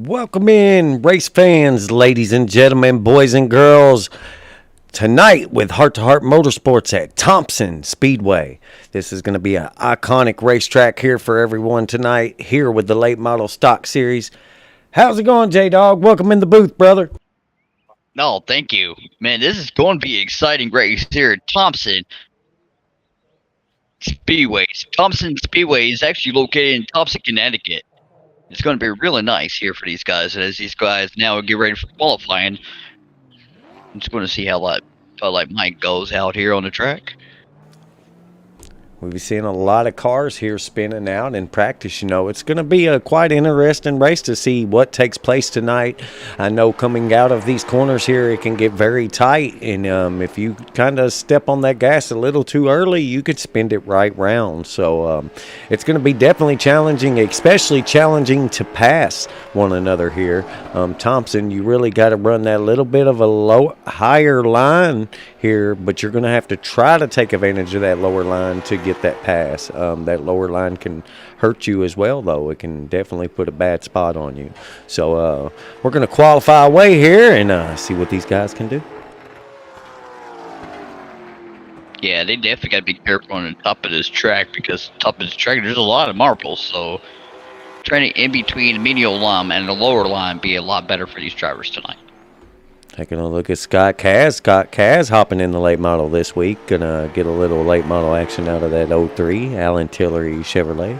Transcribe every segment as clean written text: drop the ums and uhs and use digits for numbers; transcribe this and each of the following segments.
Welcome in, race fans, ladies and gentlemen, boys and girls. Tonight with Heart to Heart Motorsports at Thompson Speedway. This is going to be an iconic racetrack here for everyone tonight, here with the Late Model Stock Series. How's it going, J-Dog? Welcome in the booth, brother. No, thank you. Man, this is going to be an exciting race here at Thompson Speedway. Thompson Speedway is actually located in Thompson, Connecticut. It's going to be really nice here for these guys. As these guys now get ready for qualifying, I'm just going to see how Mike goes out here on the track. We've been seeing a lot of cars here spinning out in practice. It's going to be a quite interesting race to see what takes place tonight. I know coming out of these corners here, it can get very tight. And if you kind of step on that gas a little too early, you could spin it right round. So it's going to be definitely challenging, especially challenging to pass one another here. Thompson, you really got to run that little bit of a higher line here, but you're going to have to try to take advantage of that lower line to get that pass. That lower line can hurt you as well, though. It can definitely put a bad spot on you. So we're going to qualify away here and see what these guys can do. Yeah, they definitely got to be careful on the top of this track, because top of this track there's a lot of marbles. So trying to in between the medial line and the lower line be a lot better for these drivers tonight. Taking a look at Scott Kaz. Scott Kaz hopping in the late model this week. Gonna get a little late model action out of that 03 Allen Tillery Chevrolet.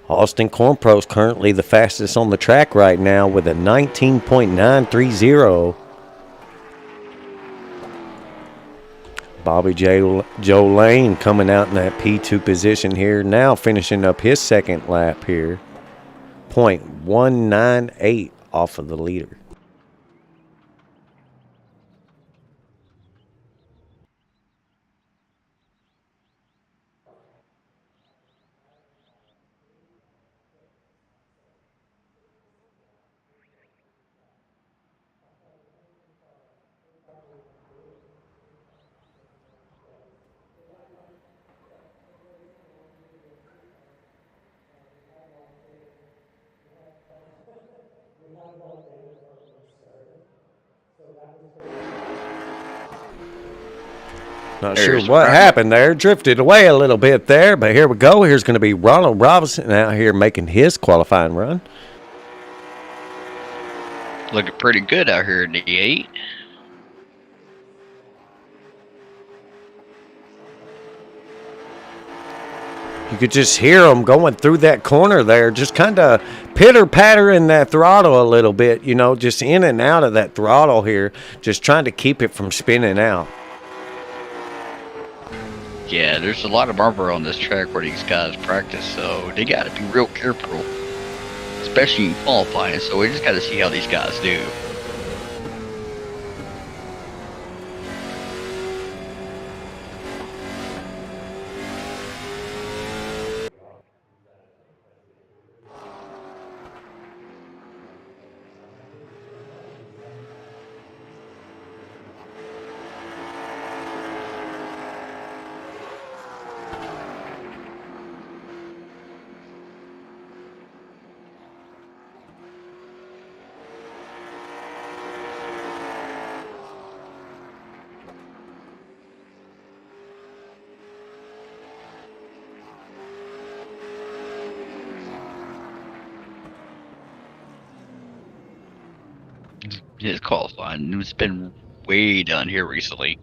Austin Cornpro's currently the fastest on the track right now with a 19.930. Bobby Joe Lane coming out in that P2 position here, now finishing up his second lap here. 0.198 off of the leader. Not sure what happened there. Drifted away a little bit there, but here we go. Here's going to be Ronald Robinson out here making his qualifying run. Looking pretty good out here in the 8. You could just hear him going through that corner there, just kind of pitter-pattering that throttle a little bit, just in and out of that throttle here, just trying to keep it from spinning out. Yeah, there's a lot of marble on this track where these guys practice, so they got to be real careful, especially in qualifying. So we just got to see how these guys do. His qualifying, it's been way done here recently.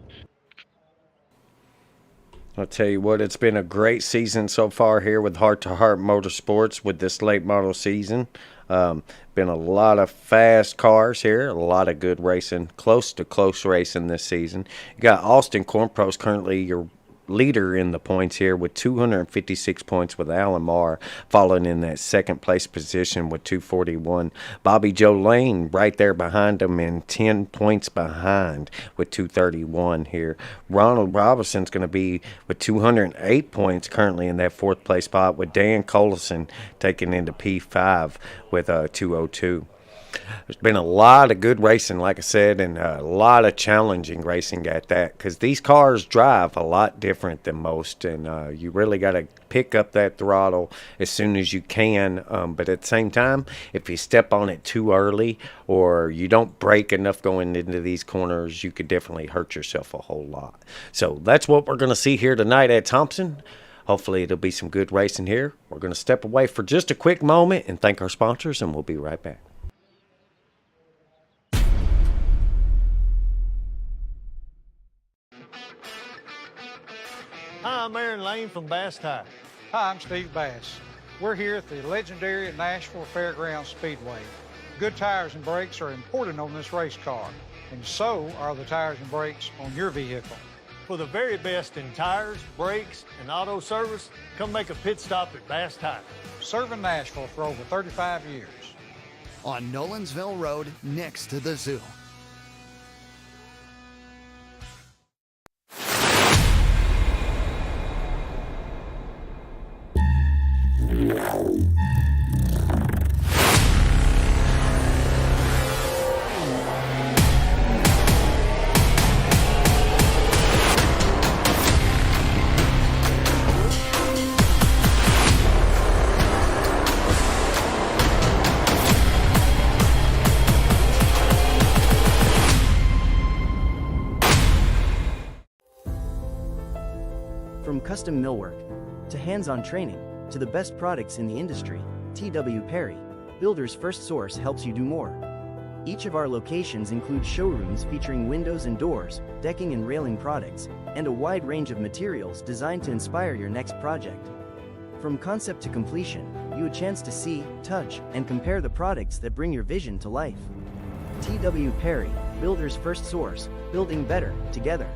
I'll tell you what, it's been a great season so far here with Heart to Heart Motorsports with this late model season. Been a lot of fast cars here, a lot of good racing, close to close racing this season. You got Austin Cornpro's currently your leader in the points here with 256 points, with Alan Marr following in that second place position with 241. Bobby Joe Lane right there behind him and 10 points behind with 231 here. Ronald Robinson's going to be with 208 points currently in that fourth place spot, with Dan Collison taking into P5 with 202. There's been a lot of good racing, like I said, and a lot of challenging racing at that, because these cars drive a lot different than most, and you really got to pick up that throttle as soon as you can. But at the same time, if you step on it too early or you don't brake enough going into these corners, you could definitely hurt yourself a whole lot. So that's what we're going to see here tonight at Thompson. Hopefully it'll be some good racing here. We're going to step away for just a quick moment and thank our sponsors, and we'll be right back. Hi, I'm Aaron Lane from Bass Tire. Hi, I'm Steve Bass. We're here at the legendary Nashville Fairgrounds Speedway. Good tires and brakes are important on this race car, and so are the tires and brakes on your vehicle. For the very best in tires, brakes, and auto service, come make a pit stop at Bass Tire. Serving Nashville for over 35 years. On Nolensville Road, next to the zoo. From custom millwork, to hands-on training, to the best products in the industry, T.W. Perry, Builder's First Source helps you do more. Each of our locations include showrooms featuring windows and doors, decking and railing products, and a wide range of materials designed to inspire your next project. From concept to completion, you a chance to see, touch, and compare the products that bring your vision to life. T.W. Perry, Builder's First Source, building better, together.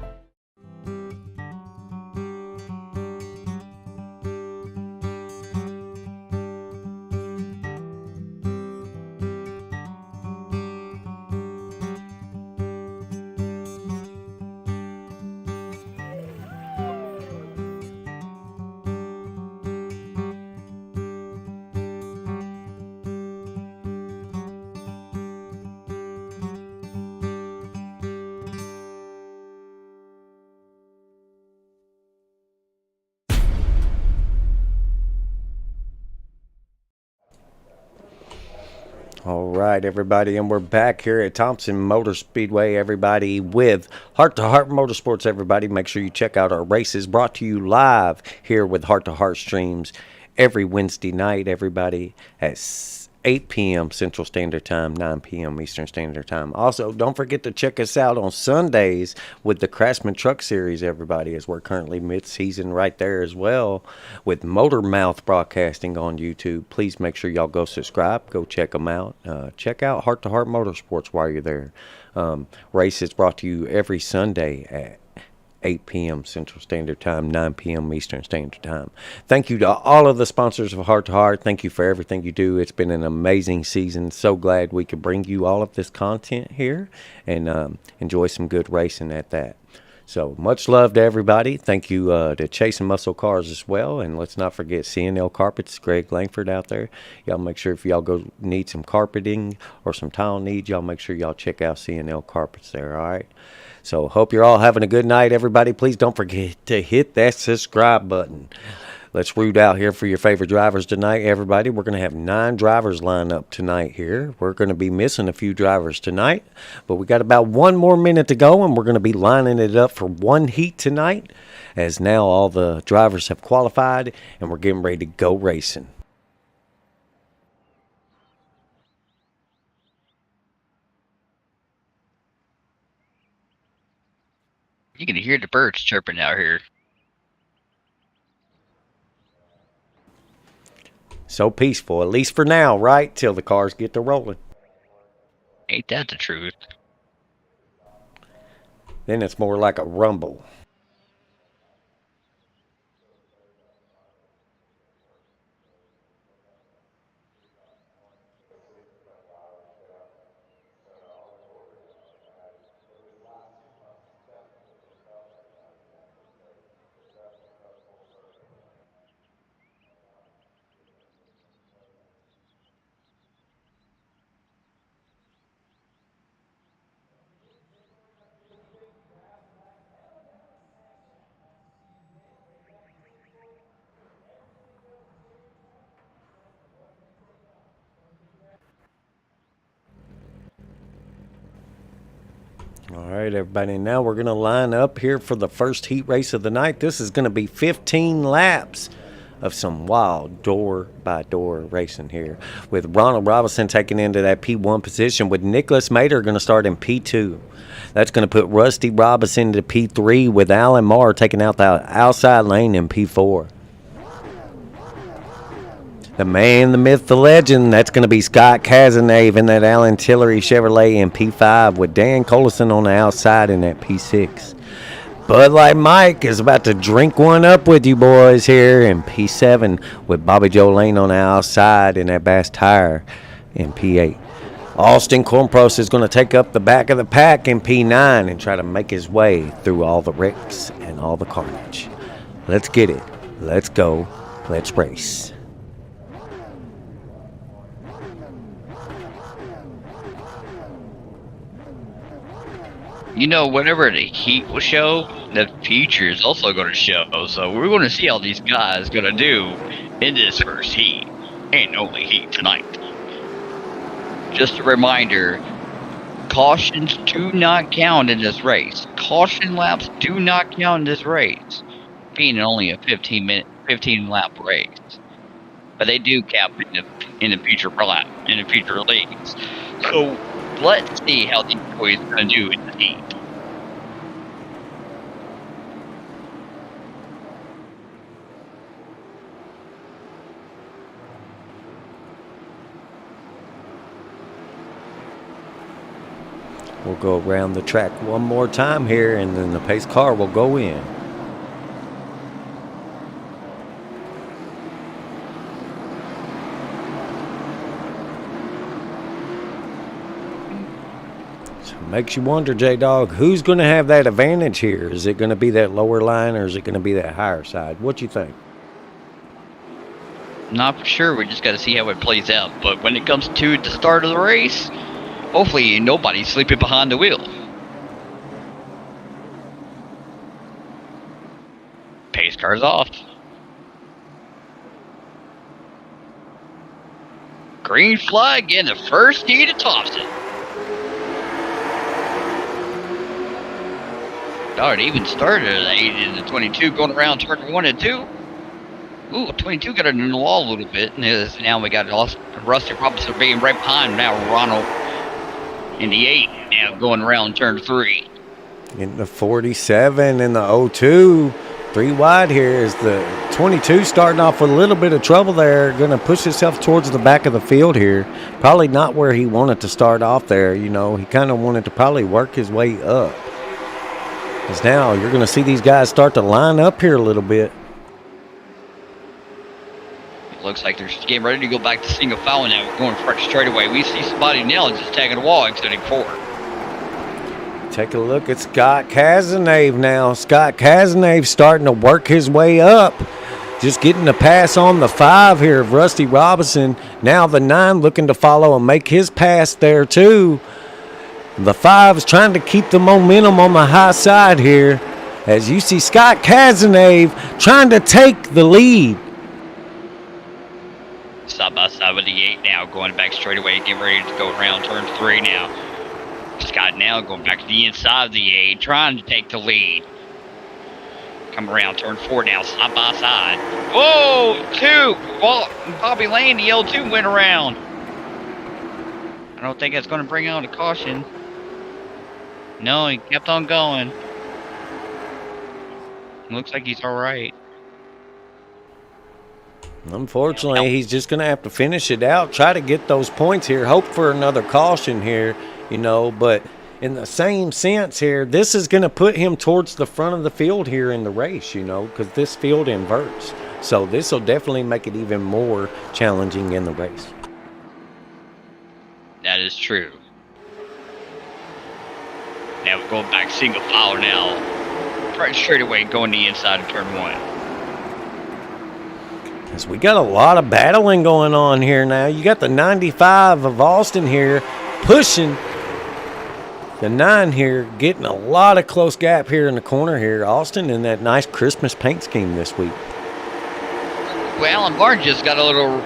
All right, everybody, and we're back here at Thompson Motor Speedway, everybody, with Heart to Heart Motorsports, everybody. Make sure you check out our races brought to you live here with Heart to Heart streams every Wednesday night, everybody, at 8 p.m. Central Standard Time, 9 p.m. Eastern Standard Time. Also, don't forget to check us out on Sundays with the Craftsman Truck Series, everybody, as we're currently mid-season right there as well with Motor Mouth Broadcasting on YouTube. Please make sure y'all go subscribe, go check them out. Check out Heart to Heart Motorsports while you're there. Race is brought to you every Sunday at 8 p.m. Central Standard Time, 9 p.m. Eastern Standard Time. Thank you to all of the sponsors of Heart to Heart. Thank you for everything you do. It's been an amazing season. So glad we could bring you all of this content here and enjoy some good racing at that. So much love to everybody. Thank you to Chasing Muscle Cars as well. And let's not forget CNL Carpets, Greg Langford out there. Y'all make sure if y'all go need some carpeting or some tile needs, y'all make sure y'all check out CNL Carpets there, all right? So hope you're all having a good night, everybody. Please don't forget to hit that subscribe button. Let's root out here for your favorite drivers tonight, everybody. We're going to have 9 drivers lined up tonight here. We're going to be missing a few drivers tonight, but we got about 1 more minute to go, and we're going to be lining it up for 1 heat tonight, as now all the drivers have qualified, and we're getting ready to go racing. You can hear the birds chirping out here. So peaceful, at least for now, right? Till the cars get to rolling. Ain't that the truth? Then it's more like a rumble. All right, everybody. Now we're going to line up here for the first heat race of the night. This is going to be 15 laps of some wild door-by-door racing here, with Ronald Robinson taking into that P1 position, with Nicholas Mater going to start in P2. That's going to put Rusty Robinson into P3, with Alan Marr taking out the outside lane in P4. The man, the myth, the legend, that's going to be Scott Cazenave in that Allen Tillery Chevrolet in P5, with Dan Collison on the outside in that P6. Bud Light Mike is about to drink one up with you boys here in P7, with Bobby Joe Lane on the outside in that Bass Tire in P8. Austin Cornprost is going to take up the back of the pack in P9 and try to make his way through all the wrecks and all the carnage. Let's get it. Let's go. Let's race. You know, whenever the heat will show, the future is also going to show. So we're going to see how these guys going to do in this first heat. Ain't only heat tonight. Just a reminder, cautions do not count in this race. Caution laps do not count in this race, being only a 15 lap race. But they do count in the future lap, in the future leagues. So let's see how these boys are going to do in the heat. We'll go around the track one more time here, and then the pace car will go in. So it makes you wonder, J-Dog, who's going to have that advantage here? Is it going to be that lower line, or is it going to be that higher side? What do you think? Not for sure. We just got to see how it plays out. But when it comes to the start of the race, hopefully nobody's sleeping behind the wheel. Pace car's off. Green flag in the first heat of Thompson. It even started at 8 in the 22 going around turn 1 and 2. Ooh, 22 got it in the wall a little bit. And now we got Rusty Robinson being right behind now Ronald in the 8, now going around turn 3. In the 47 and the 02, 3 wide here is the 22 starting off with a little bit of trouble there. Going to push himself towards the back of the field here. Probably not where he wanted to start off there. You know, he kind of wanted to probably work his way up. Because now you're going to see these guys start to line up here a little bit. Looks like they're getting ready to go back to single file now. We're going front straightaway. We see somebody now just tagging the wall, exiting 4. Take a look at Scott Cazenave now. Scott Cazenave starting to work his way up. Just getting the pass on the 5 here of Rusty Robinson. Now the 9 looking to follow and make his pass there too. The 5 is trying to keep the momentum on the high side here, as you see Scott Cazenave trying to take the lead. Side by side with the 8 now, going back straight away, getting ready to go around turn 3 now. Scott now going back to the inside of the 8, trying to take the lead. Come around turn 4 now, side by side. Whoa, 2! Well, Bobby Lane, the L2 went around. I don't think that's going to bring out a caution. No, he kept on going. Looks like he's all right. Unfortunately, he's just going to have to finish it out, try to get those points here, hope for another caution here, you know. But in the same sense here, this is going to put him towards the front of the field here in the race, you know, because this field inverts. So this will definitely make it even more challenging in the race. That is true. Now we're going back single file now. Right straight away going the inside of turn 1. As we got a lot of battling going on here now. You got the 95 of Austin here pushing the 9 here, getting a lot of close gap here in the corner here. Austin in that nice Christmas paint scheme this week. Well, Alan Barnes just got a little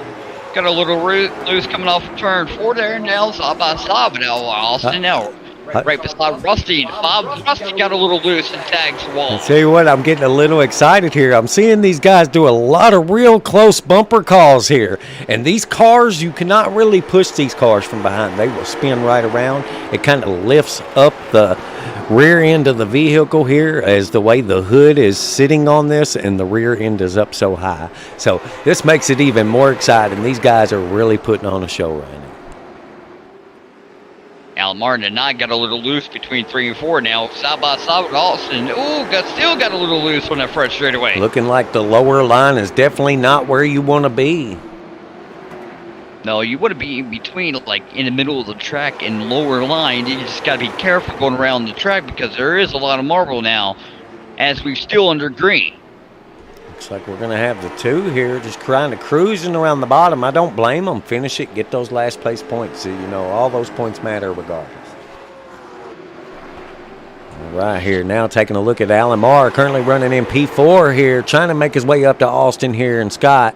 loose coming off of turn 4 there. Now side by side with Austin now. right beside Rusty. Bob Rusty got a little loose and tags the wall. I tell you what, I'm getting a little excited here. I'm seeing these guys do a lot of real close bumper calls here. And these cars, you cannot really push these cars from behind. They will spin right around. It kind of lifts up the rear end of the vehicle here as the way the hood is sitting on this and the rear end is up so high. So this makes it even more exciting. These guys are really putting on a show right now. Alan Martin and I got a little loose between 3 and 4 now, side by side with Austin. Ooh, still got a little loose on that front straightaway. Looking like the lower line is definitely not where you want to be. No, you want to be in between, like in the middle of the track and lower line. You just got to be careful going around the track because there is a lot of marble now as we're still under green. Looks like we're going to have the 2 here just kind of cruising around the bottom. I don't blame them. Finish it, get those last place points. You know, all those points matter regardless. All right, here now taking a look at Alan Marr, currently running in P4 here, trying to make his way up to Austin here, and Scott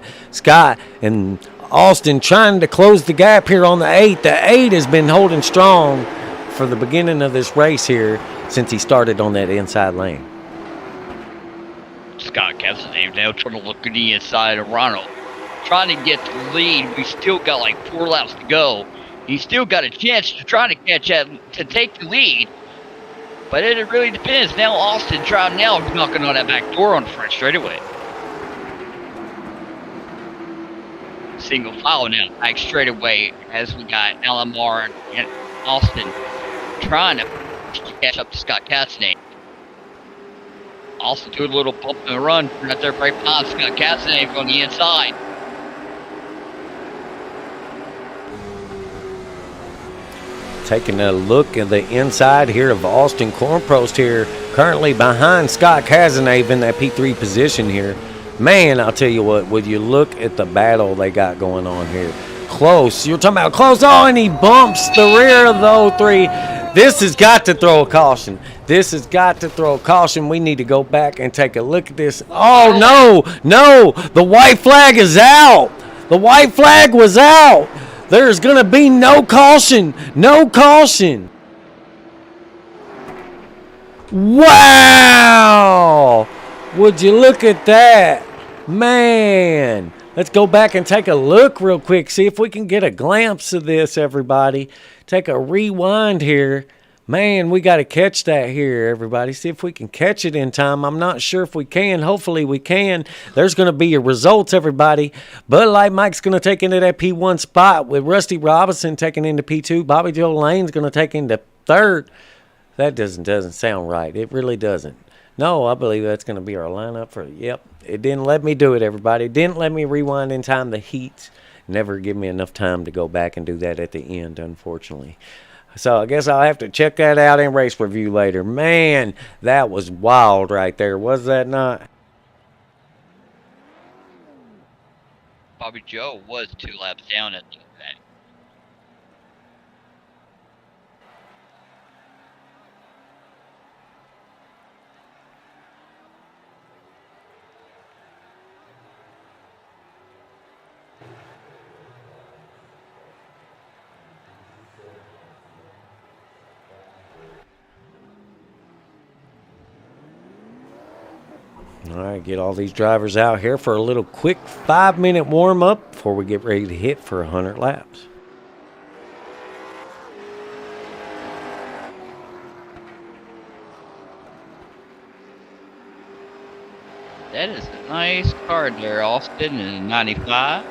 and Austin trying to close the gap here on the 8. The 8 has been holding strong for the beginning of this race here since he started on that inside lane. Scott Castaneda now trying to look at the inside of Ronald. Trying to get the lead. We still got like 4 laps to go. He still got a chance to try to catch that, to take the lead. But it really depends. Now Austin driving now knocking on that back door on the front straightaway. Single file now, back straightaway as we got Alan Marr and Austin trying to catch up to Scott Castaneda. Also do a little bump and run right there right behind Scott Castaneda on the inside. Taking a look at the inside here of Austin Cornprost here, currently behind Scott Cazenave in that P3 position here. Man, I'll tell you what, would you look at the battle they got going on here. Close, you're talking about close. Oh, and he bumps the rear of the 03. This has got to throw a caution. This has got to throw a caution. We need to go back and take a look at this. Oh, no, the white flag is out. The white flag was out. There's going to be no caution. No caution. Wow. Would you look at that? Man. Let's go back and take a look real quick. See if we can get a glimpse of this, everybody. Take a rewind here. Man, we got to catch that here, everybody. See if we can catch it in time. I'm not sure if we can. Hopefully we can. There's going to be a results, everybody. Bud Light Mike's going to take into that P1 spot with Rusty Robinson taking into P2. Bobby Joe Lane's going to take into 3rd. That doesn't sound right. It really doesn't. No, I believe that's going to be our lineup for, yep. It didn't let me do it, everybody. It didn't let me rewind in time the heats. Never give me enough time to go back and do that at the end, unfortunately. So I guess I'll have to check that out in race review later. Man, that was wild right there. Was that not? Bobby Joe was 2 laps down at the end. All right, get all these drivers out here for a little quick 5-minute warm-up before we get ready to hit for 100 laps. That is a nice car there, Austin, in 95.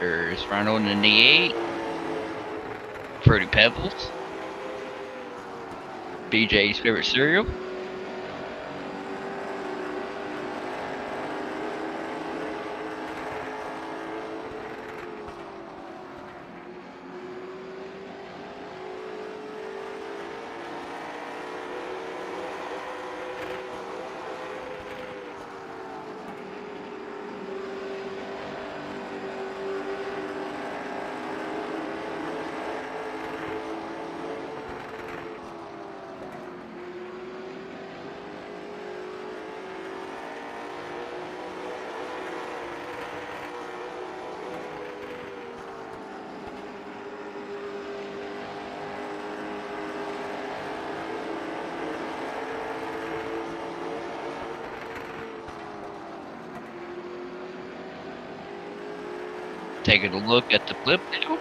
There's Ronald in the 8. Fruity Pebbles. BJ's favorite cereal. Taking a look at the flip now.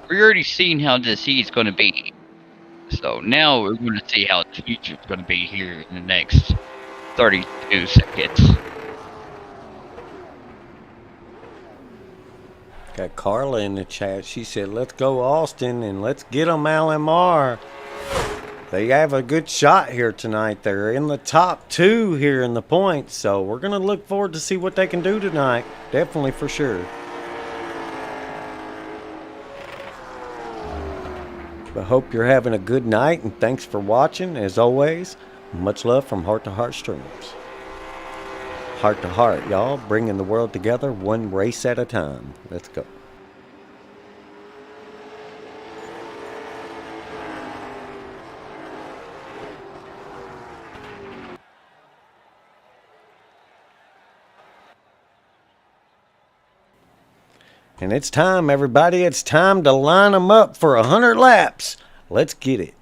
We already seen how this heat's going to be. So now we're going to see how the future's going to be here in the next 32 seconds. Got Carla in the chat. She said, let's go Austin and let's get them LMR. They have a good shot here tonight. They're in the top 2 here in the points. So we're going to look forward to see what they can do tonight. Definitely for sure. I hope you're having a good night, and thanks for watching. As always, much love from Heart to Heart Streams. Heart to Heart, y'all, bringing the world together one race at a time. Let's go. And it's time, everybody. It's time to line them up for 100 laps. Let's get it.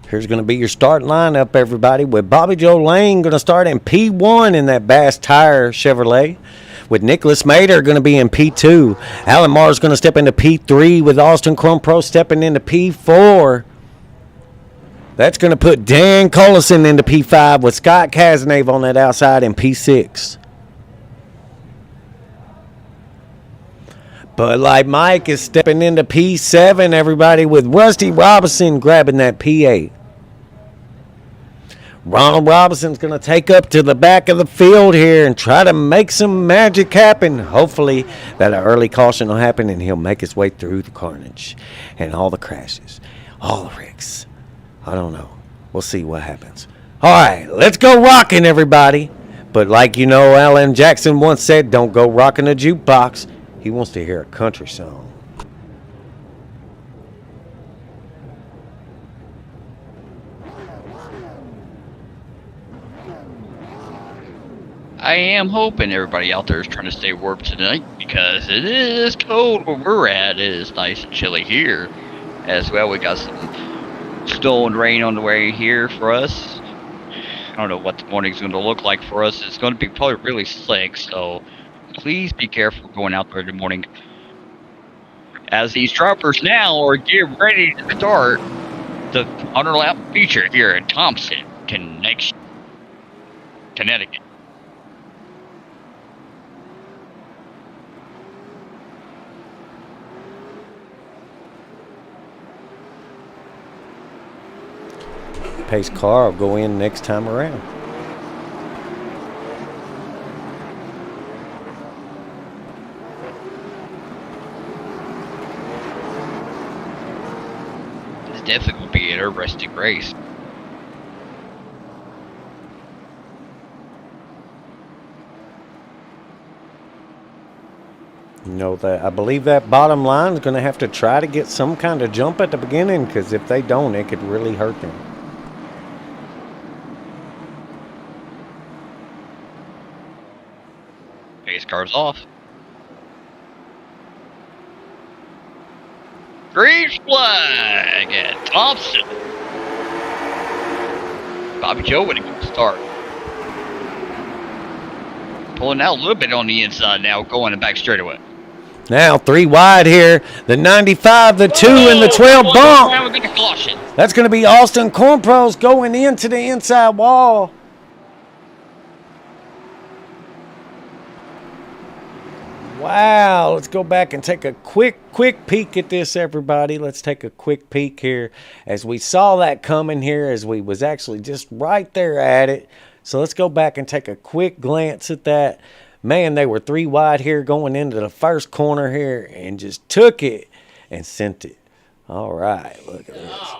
Here's going to be your start lineup, everybody, with Bobby Joe Lane going to start in P1 in that Bass Tire Chevrolet, with Nicholas Mader going to be in P2. Alan Marr's going to step into P3, with Austin Chrome Pro stepping into P4. That's going to put Dan Collison into P5 with Scott Cazenave on that outside in P6. Bud Light Mike is stepping into P7, everybody, with Rusty Robinson grabbing that P8. Ronald Robinson's going to take up to the back of the field here and try to make some magic happen. Hopefully that early caution will happen and he'll make his way through the carnage and all the crashes, all the wrecks. I don't know. We'll see what happens. All right, let's go rocking, everybody. But like you know, Alan Jackson once said, don't go rocking a jukebox. He wants to hear a country song. I am hoping everybody out there is trying to stay warm tonight because it is cold where we're at. It is nice and chilly here as well. We got some snow and rain on the way here for us. I don't know what the morning's going to look like for us. It's going to be probably really slick, so please be careful going out there in the morning. As these droppers now are getting ready to start the 100 lap feature here in Thompson, Connecticut. Pace car will go in next time around. It's definitely going to be an interesting race. You know that I believe that bottom line is going to have to try to get some kind of jump at the beginning, because if they don't, it could really hurt them. car's off. Green flag at Thompson. Bobby Joe with a good start. Pulling out a little bit on the inside now, going back straightaway. Now 3 wide here. The 95, the 2, and the 12 bump. With the caution. That's going to be Austin Cornpros going into the inside wall. Wow, let's go back and take a quick peek at this, everybody. Let's take a quick peek here as we saw that coming here, as we was actually just right there at it. So let's go back and take a quick glance at that. Man, they were 3 wide here going into the first corner here and just took it and sent it. All right, look at this.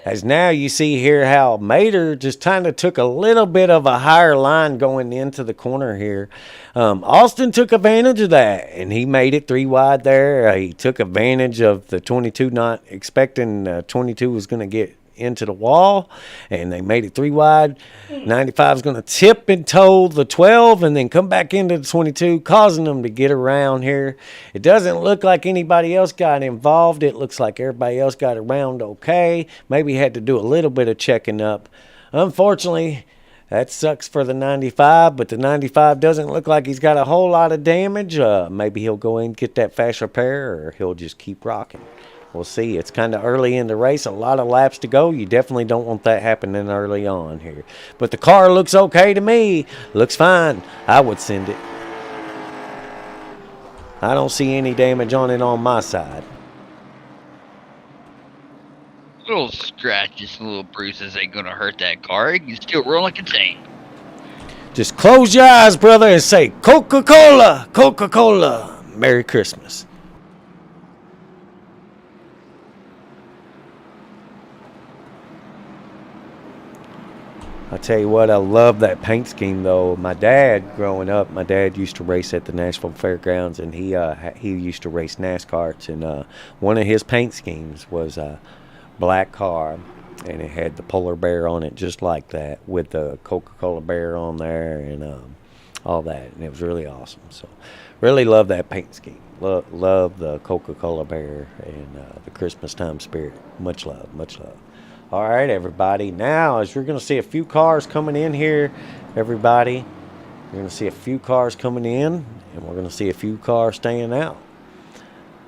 As now you see here how Mater just kind of took a little bit of a higher line going into the corner here. Austin took advantage of that, and he made it 3 wide there. He took advantage of the 22, not expecting 22 was going to get into the wall, and they made it 3 wide. 95 is going to tip and toe the 12 and then come back into the 22, causing them to get around here. It doesn't look like anybody else got involved. It looks like everybody else got around okay. Maybe had to do a little bit of checking up. Unfortunately, that sucks for the 95, but the 95 doesn't look like he's got a whole lot of damage. Maybe he'll go in and get that fast repair, or he'll just keep rocking. We'll see. It's kind of early in the race. A lot of laps to go. You definitely don't want that happening early on here. But the car looks okay to me. Looks fine. I would send it. I don't see any damage on it on my side. Little scratches, little bruises ain't going to hurt that car. It can still roll like a tank. Just close your eyes, brother, and say, Coca-Cola, Coca-Cola. Merry Christmas. I tell you what, I love that paint scheme, though. My dad, growing up, my dad used to race at the Nashville Fairgrounds, and he used to race NASCARs. And one of his paint schemes was a black car, and it had the polar bear on it just like that, with the Coca-Cola bear on there and all that. And it was really awesome. So really love that paint scheme. Love the Coca-Cola bear and the Christmas time spirit. Much love, much love. All right, everybody. Now, as you're going to see a few cars coming in here, everybody, you're going to see a few cars coming in, and we're going to see a few cars staying out.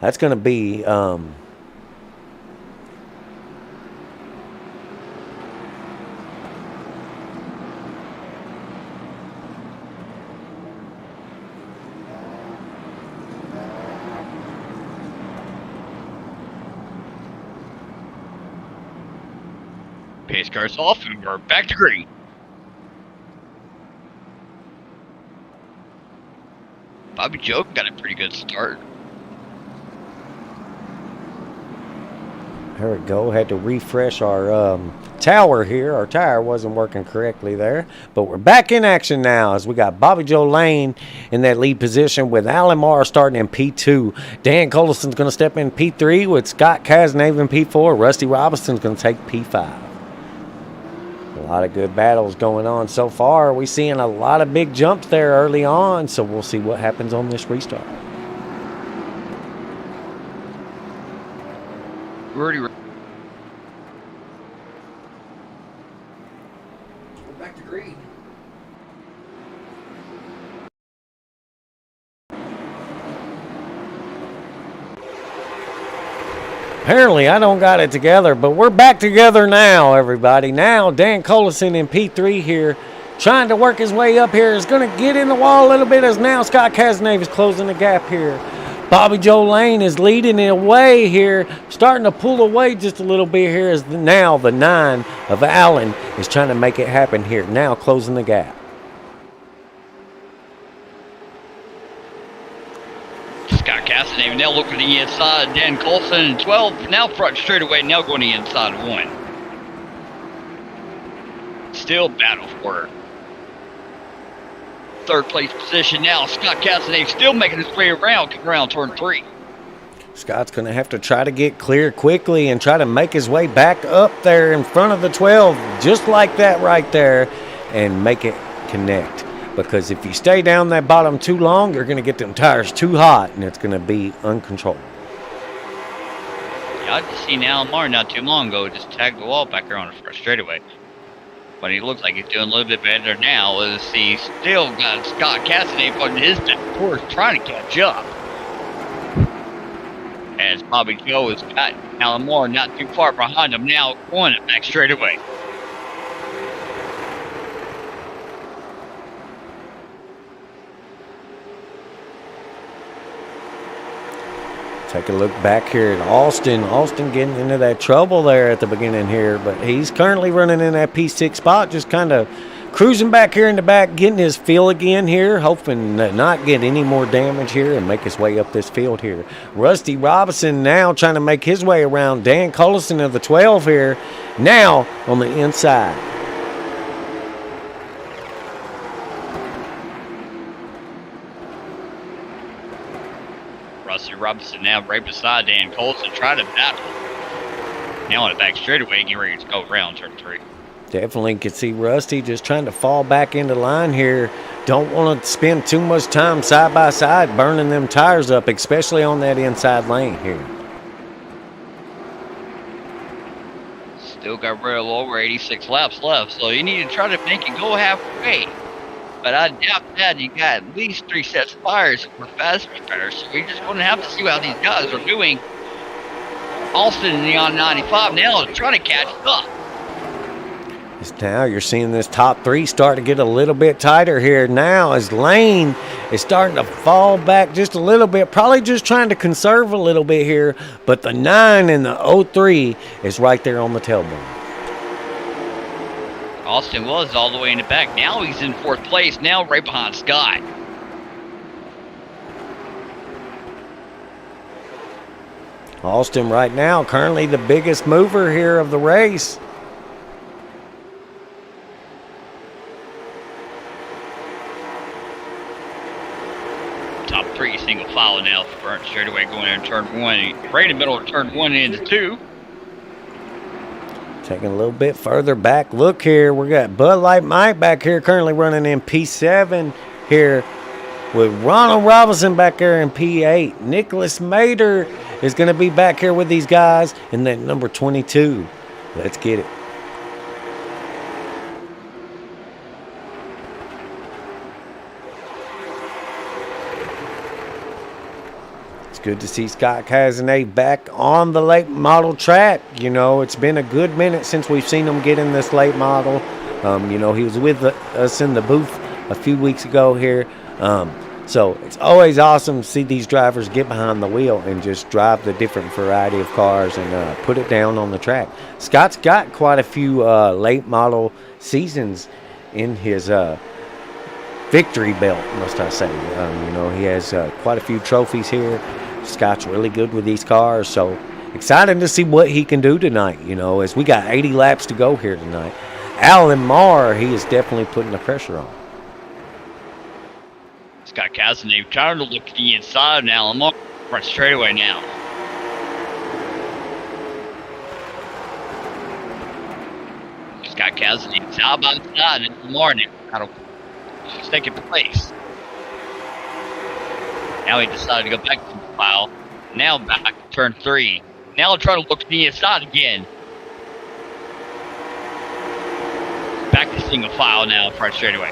That's going to be pace car's off, and we're back to green. Bobby Joe got a pretty good start. There we go. Had to refresh our tower here. Our tire wasn't working correctly there. But we're back in action now as we got Bobby Joe Lane in that lead position with Alan Marr starting in P2. Dan Collison's going to step in P3 with Scott Casnave in P4. Rusty Robinson's going to take P5. A lot of good battles going on so far. We're seeing a lot of big jumps there early on, so we'll see what happens on this restart. We're already Back to green. Apparently, I don't got it together, but we're back together now, everybody. Now, Dan Collison in P3 here, trying to work his way up here. Is going to get in the wall a little bit as now Scott Casnave is closing the gap here. Bobby Joe Lane is leading the way here, starting to pull away just a little bit here as now the 9 of Allen is trying to make it happen here. Now closing the gap. Scott Casnave now looking to the inside. Dan Colson and 12 now front straightaway, now going to the inside 1. Still battle for third place position now. Scott Casnave still making his way around turn 3. Scott's going to have to try to get clear quickly and try to make his way back up there in front of the 12, just like that right there, and make it connect. because if you stay down that bottom too long, you're going to get them tires too hot, and it's going to be uncontrollable. Yeah, I just seen Alan Martin not too long ago just tag the wall back there on the first straightaway. But he looks like he's doing a little bit better now. As he still got Scott Cassidy putting his back course trying to catch up. As Bobby Joe has got Alan Moore not too far behind him now, going it back straightaway. Take a look back here at Austin. Austin getting into that trouble there at the beginning here, but he's currently running in that P6 spot, just kind of cruising back here in the back, getting his feel again here, hoping to not get any more damage here and make his way up this field here. Rusty Robinson now trying to make his way around Dan Collison of the 12 here, now on the inside. Rusty Robinson now right beside Dan Colson, trying to battle. Now on the back straightaway, getting ready to go around turn 3. Definitely could see Rusty just trying to fall back into line here. Don't want to spend too much time side by side burning them tires up, especially on that inside lane here. Still got a little over 86 laps left, so you need to try to make it go halfway. But I doubt that. You got at least 3 sets of tires for fast repairs, so we're just going to have to see how these guys are doing. Austin in the on 95 now is trying to catch up. Now you're seeing this top 3 start to get a little bit tighter here now as Lane is starting to fall back just a little bit, probably just trying to conserve a little bit here, but the 9 and the 03 is right there on the tailbone. Austin was all the way in the back. Now he's in 4th place, now right behind Scott. Austin right now currently the biggest mover here of the race. Top 3 single file now for Burnt straightaway going in turn 1. Right in the middle of turn 1 into 2. Taking a little bit further back look here. We got Bud Light Mike back here currently running in P7 here with Ronald Robinson back there in P8. Nicholas Mader is going to be back here with these guys in that number 22. Let's get it. Good to see Scott Cazenay back on the late model track. You know, it's been a good minute since we've seen him get in this late model. You know, he was with us in the booth a few weeks ago here. So it's always awesome to see these drivers get behind the wheel and just drive the different variety of cars and put it down on the track. Scott's got quite a few late model seasons in his victory belt, must I say. You know, he has quite a few trophies here. Scott's really good with these cars, so excited to see what he can do tonight, you know, as we got 80 laps to go here tonight. Alan Marr, he is definitely putting the pressure on. Scott Cassidy trying to look to the inside now. Alan Marr front straightaway now. Scott Cassidy side by side and Alan Marr now. Second place. Now he decided to go back to the file. Now back to turn 3. Now trying to look to the inside again. Back to single file now, front straightaway.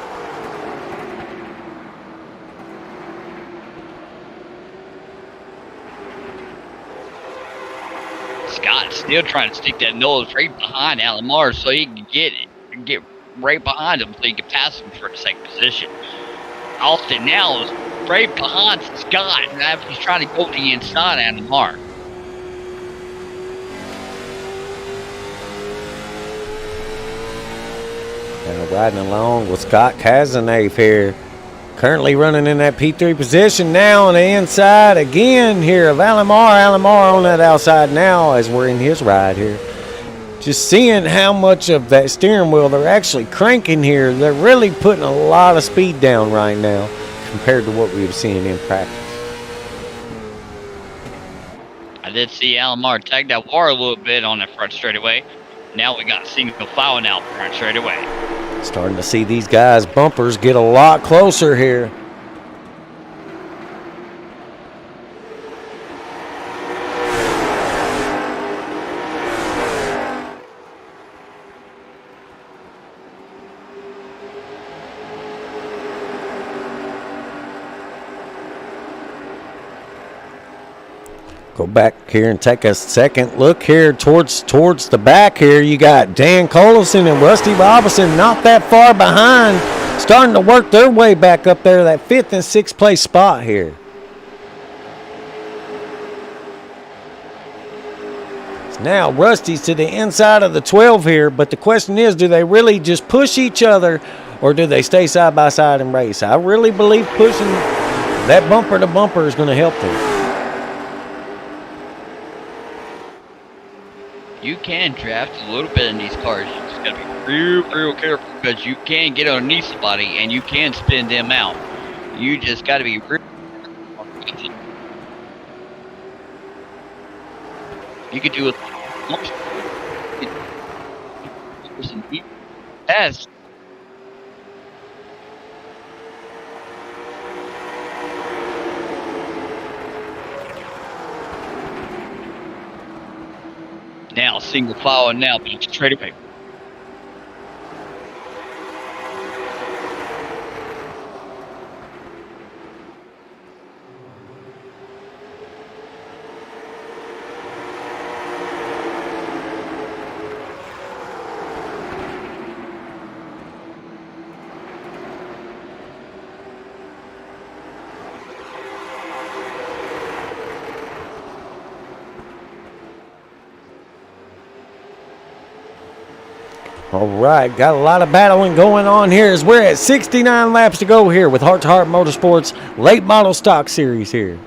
Scott still trying to stick that nose right behind Alan Mars so he can get right behind him so he can pass him for the second position. Austin now is right behind Scott, and he's trying to go to the inside Alan Mars. Riding along with Scott Cazenave here. Currently running in that P3 position now on the inside again here of Alan Marr. Alan Marr on that outside now as we're in his ride here. Just seeing how much of that steering wheel they're actually cranking here. They're really putting a lot of speed down right now compared to what we were seeing in practice. I did see Alan Marr tag that war a little bit on that front straightaway. Now we got single file now front straightaway. Starting to see these guys' bumpers get a lot closer here. Go back here and take a second look here towards the back here. You got Dan Collison and Rusty Robinson not that far behind, starting to work their way back up there, that 5th and 6th place spot here. Now Rusty's to the inside of the 12 here, but the question is, do they really just push each other or do they stay side by side and race? I really believe pushing that bumper to bumper is going to help them. You can draft a little bit in these cars. You just gotta be real careful because you can get underneath somebody and you can spin them out. You just gotta be real. You could do it. Yes. Now, single file, and now straight away. All right, got a lot of battling going on here as we're at 69 laps to go here with Heart to Heart Motorsports late model stock series here.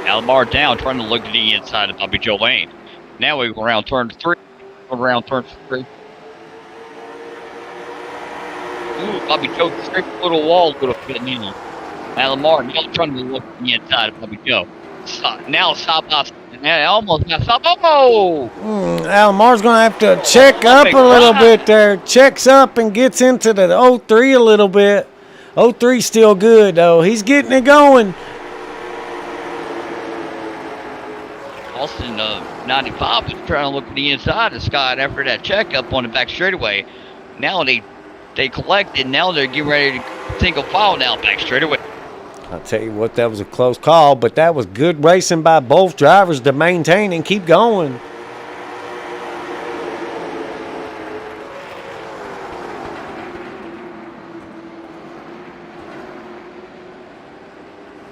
Almar down, trying to look at the inside of Bobby Joe Lane. Now we go around turn 3. Around turn 3. Ooh, Bobby Joe straight to the wall, little bit needle. Almar now trying to look at the inside of Bobby Joe. Now stop us. Now almost got stop. Oh! Almar's going to have to check up a little bit there. Checks up and gets into the 03 a little bit. 03's still good, though. He's getting it going. Austin 95 was trying to look at the inside of Scott after that checkup on the back straightaway. Now they collected. Now they're getting ready to single file now back straightaway. I'll tell you what, that was a close call, but that was good racing by both drivers to maintain and keep going.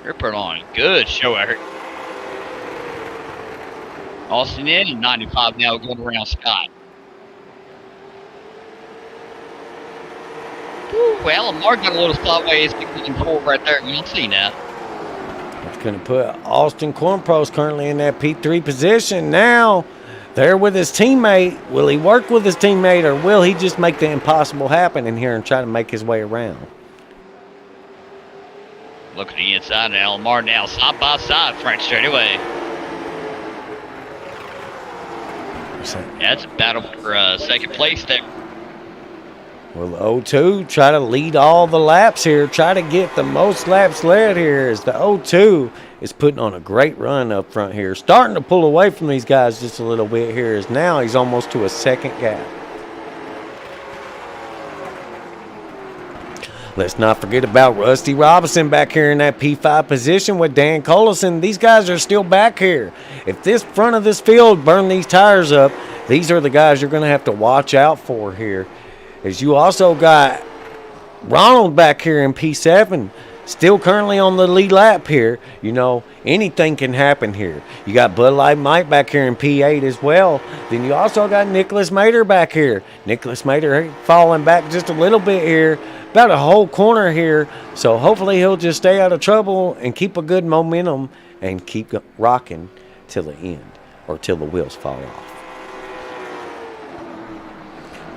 They're putting on a good show out here. Austin in and 95 now going around Scott. Well, Mark got a little sideways forward right there. You'll see now. That's going to put Austin Cornpros currently in that P3 position. Now, there with his teammate. Will he work with his teammate or will he just make the impossible happen in here and try to make his way around? Look at the inside of Almar now, side by side, Frank straight away. That's a battle for second place there. Well, the 02 try to lead all the laps here. Try to get the most laps led here as the 02 is putting on a great run up front here. Starting to pull away from these guys just a little bit here as now he's almost to a second gap. Let's not forget about Rusty Robinson back here in that P5 position with Dan Collison. These guys are still back here. If this front of this field burn these tires up, these are the guys you're going to have to watch out for here. As you also got Ronald back here in P7, still currently on the lead lap here. You know, anything can happen here. You got Bud Light Mike back here in P8 as well. Then you also got Nicholas Mater back here. Nicholas Mater falling back just a little bit here, about a whole corner here. So hopefully he'll just stay out of trouble and keep a good momentum and keep rocking till the end or till the wheels fall off.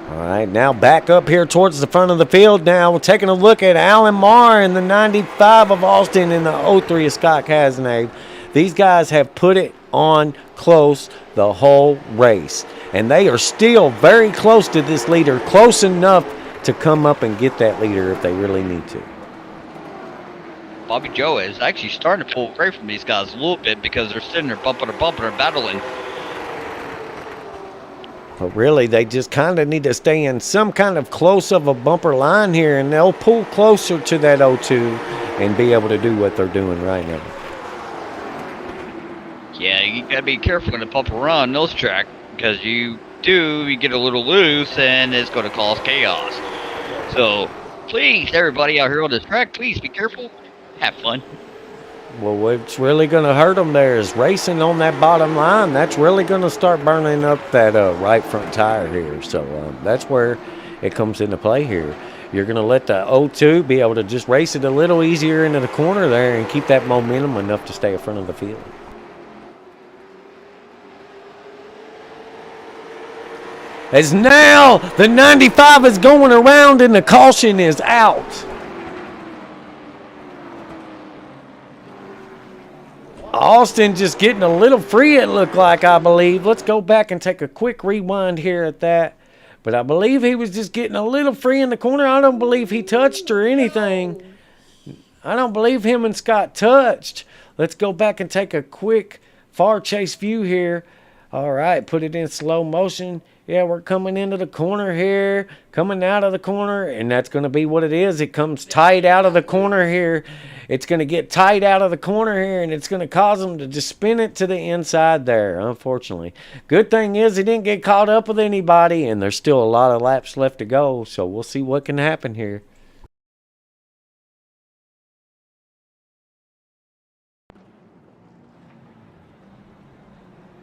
All right, now back up here towards the front of the field now. We're taking a look at Alan Marr in the 95 of Austin and the 03 of Scott Cazenave. These guys have put it on close the whole race. And they are still very close to this leader, close enough to come up and get that leader if they really need to. Bobby Joe is actually starting to pull away from these guys a little bit because they're sitting there bumping and battling. But really, they just kind of need to stay in some kind of close of a bumper line here, and they'll pull closer to that 02 and be able to do what they're doing right now. Yeah, you gotta be careful in the bumper run nose track, because you get a little loose and it's gonna cause chaos. So please, everybody out here on this track, please be careful, have fun. Well, what's really going to hurt them there is racing on that bottom line. That's really going to start burning up that right front tire here. So that's where it comes into play here. You're going to let the 02 be able to just race it a little easier into the corner there and keep that momentum enough to stay in front of the field. As now the 95 is going around and the caution is out. Austin just getting a little free, it looked like, I believe. Let's go back and take a quick rewind here at that. But I believe he was just getting a little free in the corner. I don't believe he touched or anything. I don't believe him and Scott touched. Let's go back and take a quick far chase view here. All right, put it in slow motion. Yeah, we're coming into the corner here, coming out of the corner, and that's going to be what it is. It comes tight out of the corner here. It's going to get tight out of the corner here, and it's going to cause them to just spin it to the inside there, unfortunately. Good thing is he didn't get caught up with anybody, and there's still a lot of laps left to go, so we'll see what can happen here.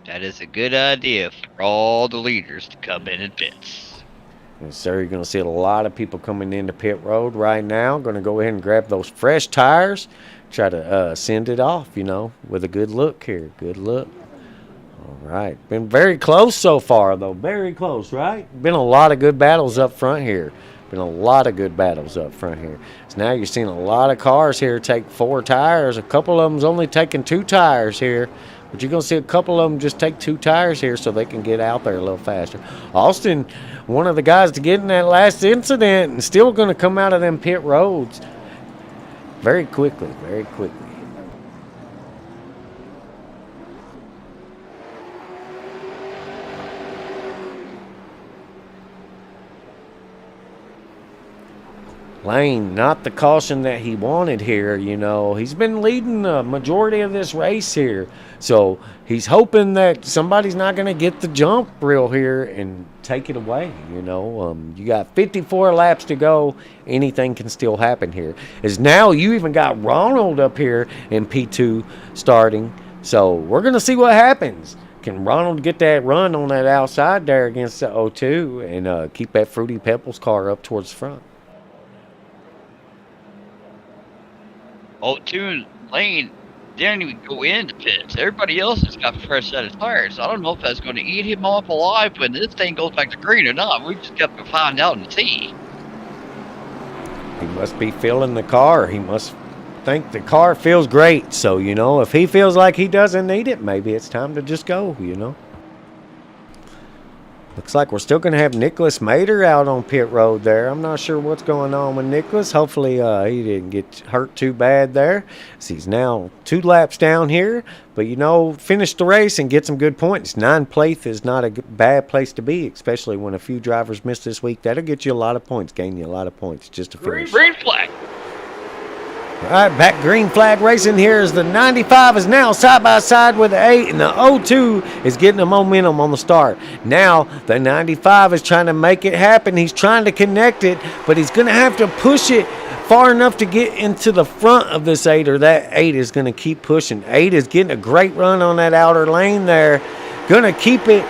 That is a good idea for all the leaders to come in and pits. Yes, sir. You're going to see a lot of people coming into pit road right now. Going to go ahead and grab those fresh tires. Try to send it off, with a good look here. Good look. All right. Been very close so far, though. Very close, right? Been a lot of good battles up front here. Been a lot of good battles up front here. So now you're seeing a lot of cars here take 4 tires. A couple of them's only taking 2 tires here. But you're going to see a couple of them just take 2 tires here so they can get out there a little faster. Austin, one of the guys to get in that last incident, and still going to come out of them pit roads very quickly, very quickly. Lane, not the caution that he wanted here, He's been leading the majority of this race here. So he's hoping that somebody's not going to get the jump real here and take it away, You got 54 laps to go. Anything can still happen here. As now you even got Ronald up here in P2 starting. So we're going to see what happens. Can Ronald get that run on that outside there against the 02 and keep that Fruity Pebbles car up towards the front? 02 Lane didn't even go into pits. Everybody else has got a fresh set of tires. I don't know if that's going to eat him off alive when this thing goes back to green or not. We just got to find out and see. He must be feeling the car. He must think the car feels great. So, if he feels like he doesn't need it, maybe it's time to just go, Looks like we're still going to have Nicholas Mader out on pit road there. I'm not sure what's going on with Nicholas. Hopefully he didn't get hurt too bad there. So he's now 2 laps down here. But, finish the race and get some good points. 9th place is not a bad place to be, especially when a few drivers miss this week. That'll get you a lot of points, gain you a lot of points just to finish. Green flag. All right, back green flag racing here as the 95 is now side by side with the 8, and the 02 is getting the momentum on the start. Now the 95 is trying to make it happen. He's trying to connect it, but he's going to have to push it far enough to get into the front of this 8, or that 8 is going to keep pushing. 8 is getting a great run on that outer lane there. Going to keep it.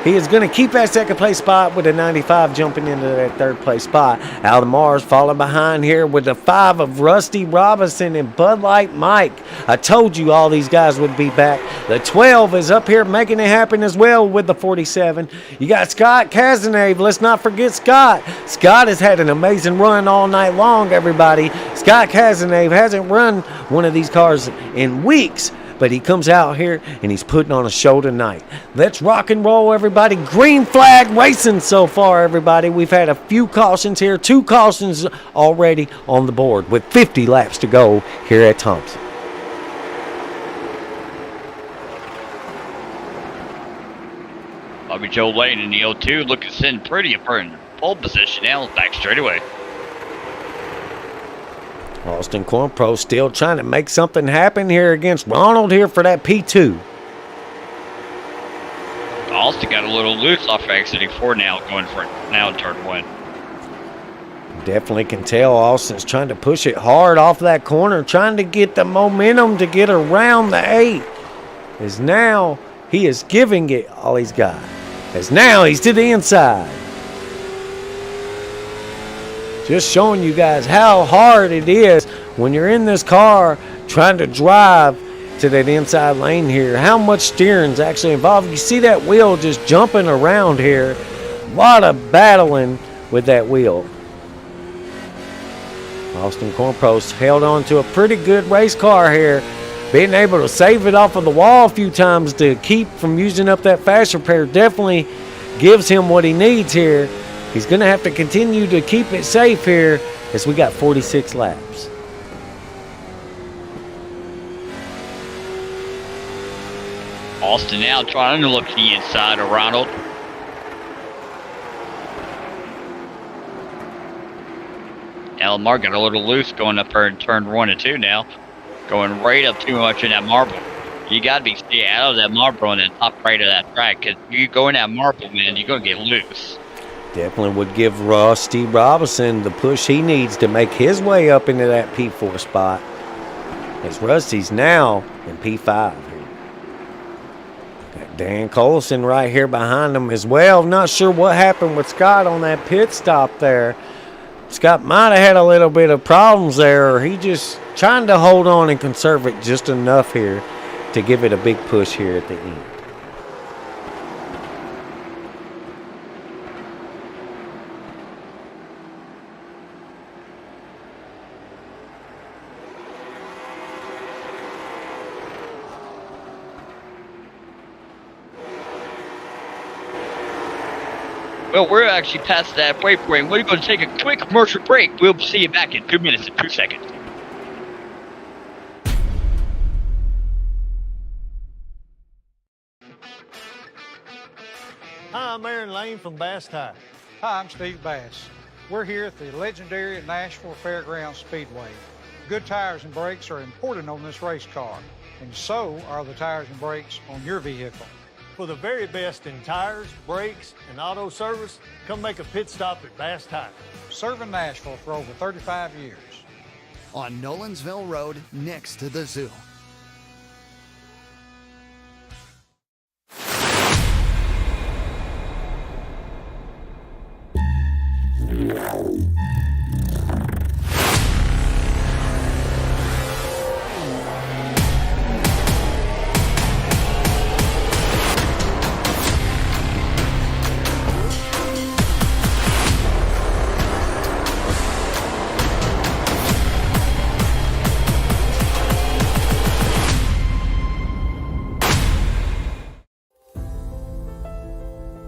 He is going to keep that 2nd place spot with the 95 jumping into that 3rd place spot. Aldemar's falling behind here with the 5 of Rusty Robinson and Bud Light Mike. I told you all these guys would be back. The 12 is up here making it happen as well with the 47. You got Scott Cazenave. Let's not forget Scott. Scott has had an amazing run all night long, everybody. Scott Cazenave hasn't run one of these cars in weeks. but he comes out here and he's putting on a show tonight. Let's rock and roll, everybody. Green flag racing so far, everybody. We've had a few cautions here, 2 cautions already on the board with 50 laps to go here at Thompson. Bobby Joe Lane in the 0-2, looking sitting pretty up in pole position now, back straight away. Austin Cornpro still trying to make something happen here against Ronald here for that P2. Austin got a little loose off exiting 4 now, going for now in turn 1. Definitely can tell Austin's trying to push it hard off that corner, trying to get the momentum to get around the 8. As now he is giving it all he's got. As now he's to the inside. Just showing you guys how hard it is when you're in this car trying to drive to that inside lane here. How much steering's actually involved. You see that wheel just jumping around here. A lot of battling with that wheel. Austin Cornpro's held on to a pretty good race car here. Being able to save it off of the wall a few times to keep from using up that fast repair definitely gives him what he needs here. He's going to have to continue to keep it safe here as we got 46 laps. Austin now trying to look to the inside of Ronald. Now Lamar got a little loose going up there in turn 1 and 2 now. Going right up too much in that marble. You got to be stay out of that marble on the top right of that track, because if you go in that marble, man, you're going to get loose. Definitely would give Rusty Robinson the push he needs to make his way up into that P4 spot. As Rusty's now in P5 here. Got Dan Colson right here behind him as well. Not sure what happened with Scott on that pit stop there. Scott might have had a little bit of problems there, or he just trying to hold on and conserve it just enough here to give it a big push here at the end. Well, we're actually past that waypoint. We're going to take a quick commercial break. We'll see you back in 2 minutes and 2 seconds. Hi, I'm Aaron Lane from Bass Tire. Hi, I'm Steve Bass. We're here at the legendary Nashville Fairgrounds Speedway. Good tires and brakes are important on this race car, and so are the tires and brakes on your vehicle. For the very best in tires, brakes, and auto service, come make a pit stop at Bass Tire. Serving Nashville for over 35 years. On Nolensville Road next to the zoo.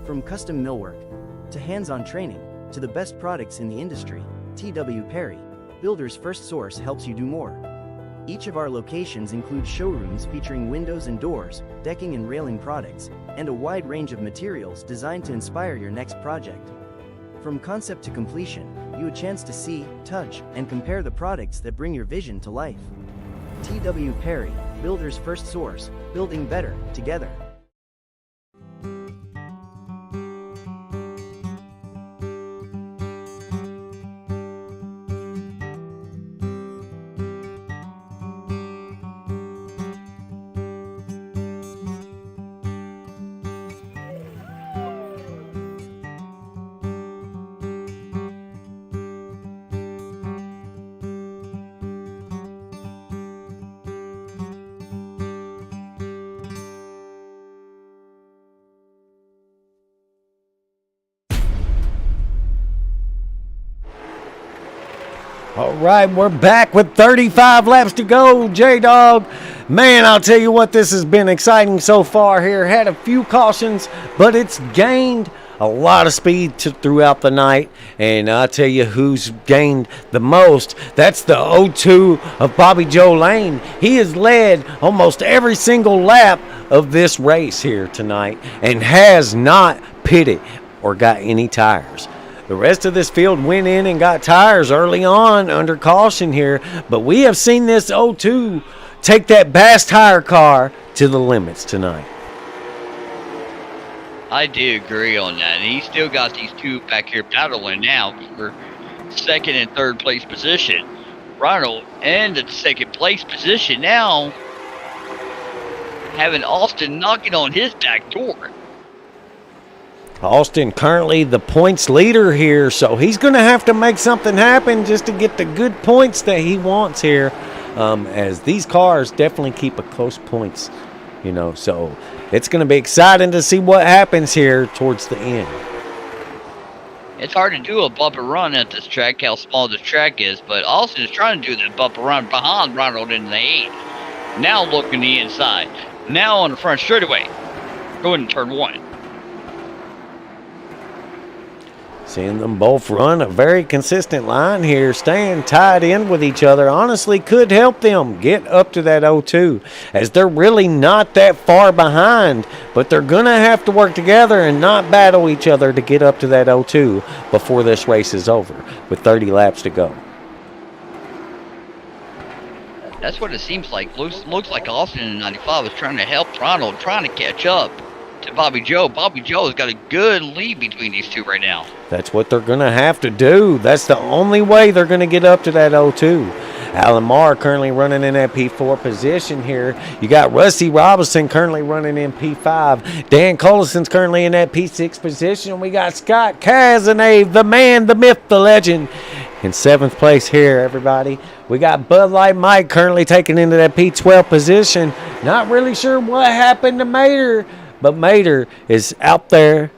From custom millwork to hands-on training to the best products in the industry, TW Perry, Builder's First Source, helps you do more. Each of our locations includes showrooms featuring windows and doors, decking and railing products, and a wide range of materials designed to inspire your next project. From concept to completion, you have a chance to see, touch, and compare the products that bring your vision to life. TW Perry, Builder's First Source, building better together. All right, we're back with 35 laps to go, J-Dog. Man, I'll tell you what, this has been exciting so far here. Had a few cautions, but it's gained a lot of speed throughout the night. And I'll tell you who's gained the most. That's the 02 of Bobby Joe Lane. He has led almost every single lap of this race here tonight and has not pitted or got any tires. The rest of this field went in and got tires early on under caution here, but we have seen this 02 take that Bass tire car to the limits tonight. I do agree on that. And he's still got these two back here battling now for second and third place position. Ronald in the second place position now, having Austin knocking on his back door. Austin currently the points leader here, so he's going to have to make something happen just to get the good points that he wants here, as these cars definitely keep a close points, so it's going to be exciting to see what happens here towards the end. It's hard to do a bumper run at this track, how small this track is, but Austin is trying to do the bumper run behind Ronald in the 8. Now looking the inside. Now on the front straightaway. Going to turn 1. Seeing them both run a very consistent line here, staying tied in with each other, honestly could help them get up to that 02, as they're really not that far behind, but they're going to have to work together and not battle each other to get up to that 02 before this race is over, with 30 laps to go. That's what it seems like. Looks like Austin in 95 is trying to help Ronald, trying to catch up to Bobby Joe. Bobby Joe has got a good lead between these two right now. That's what they're going to have to do. That's the only way they're going to get up to that 02. Alan Marr currently running in that P4 position here. You got Rusty Robinson currently running in P5. Dan Collison's currently in that P6 position. We got Scott Cazenave, the man, the myth, the legend, in 7th place here, everybody. We got Bud Light Mike currently taking into that P12 position. Not really sure what happened to Mater, but Mater is out there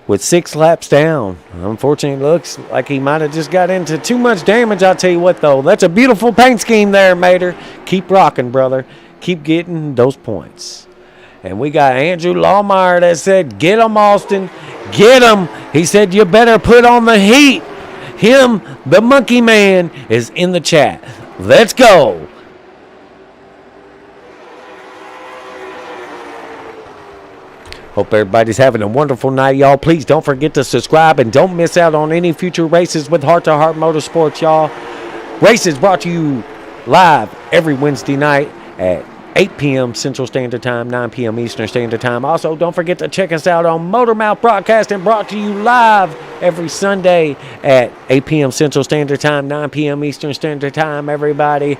with 6 laps down. Unfortunately, it looks like he might have just got into too much damage. I'll tell you what, though. That's a beautiful paint scheme there, Mater. Keep rocking, brother. Keep getting those points. And we got Andrew Lawmeyer that said, "Get him, Austin. Get him." He said, "You better put on the heat." Him, the monkey man, is in the chat. Let's go. Hope everybody's having a wonderful night, y'all. Please don't forget to subscribe and don't miss out on any future races with Heart to Heart Motorsports, y'all. Races brought to you live every Wednesday night at 8 p.m. Central Standard Time, 9 p.m. Eastern Standard Time. Also, don't forget to check us out on Motormouth Broadcasting, brought to you live every Sunday at 8 p.m. Central Standard Time, 9 p.m. Eastern Standard Time, everybody,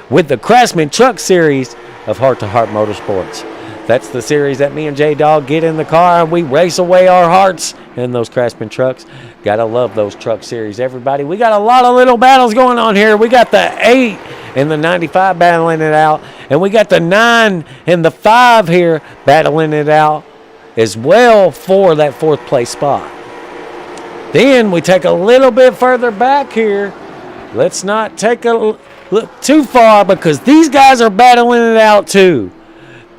with the Craftsman Truck Series of Heart to Heart Motorsports. That's the series that me and J-Dog get in the car and we race away our hearts in those Craftsman trucks. Gotta love those truck series, everybody. We got a lot of little battles going on here. We got the 8 and the 95 battling it out. And we got the 9 and the 5 here battling it out as well for that 4th place spot. Then we take a little bit further back here. Let's not take a look too far because these guys are battling it out too.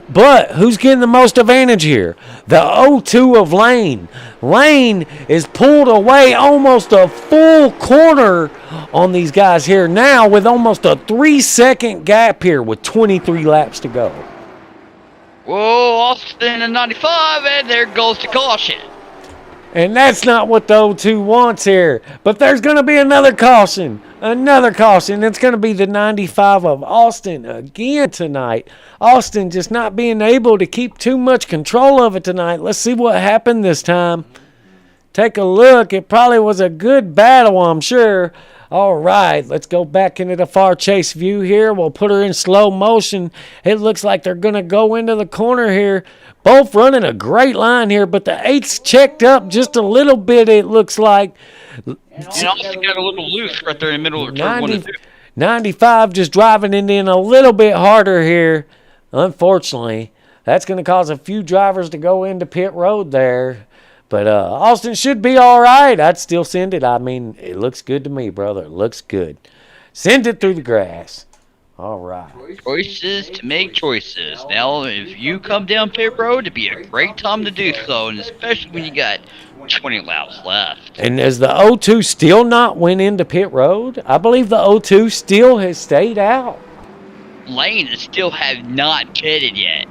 But who's getting the most advantage here? The 02 of Lane. Lane is pulled away almost a full corner on these guys here now with almost a 3-second gap here with 23 laps to go. Whoa, Austin in 95, and there goes the caution. And that's not what the 02 wants here. But there's going to be another caution. Another caution. It's going to be the 95 of Austin again tonight. Austin just not being able to keep too much control of it tonight. Let's see what happened this time. Take a look. It probably was a good battle, I'm sure. All right, let's go back into the far chase view here. We'll put her in slow motion. It looks like they're going to go into the corner here. Both running a great line here, but the 8's checked up just a little bit, it looks like. And Austin got a little loose right there in the middle of turn 1 and 2. 95 just driving it in a little bit harder here. Unfortunately, that's going to cause a few drivers to go into pit road there. But Austin should be all right. I'd still send it. I mean, it looks good to me, brother. It looks good. Send it through the grass. All right. Choices to make choices. Now, if you come down pit road, it'd be a great time to do so, and especially when you got 20 laps left. And has the O2 still not went into pit road? I believe the O2 still has stayed out. Lane still have not pitted yet.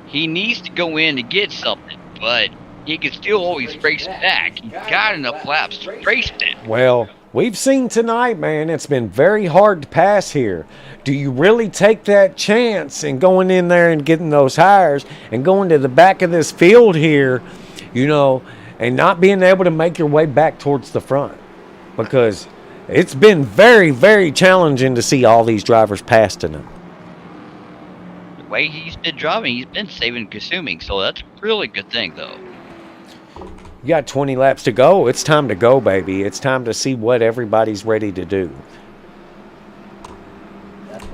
He needs to go in to get something, but he can still always race back. He's got enough laps to race them. Well, we've seen tonight, man, it's been very hard to pass here. Do you really take that chance and going in there and getting those tires and going to the back of this field here, you know, and not being able to make your way back towards the front? Because it's been very, very challenging to see all these drivers passing him. The way he's been driving, he's been saving and consuming, so that's a really good thing, though. You got 20 laps to go. It's time to go, baby. It's time to see what everybody's ready to do.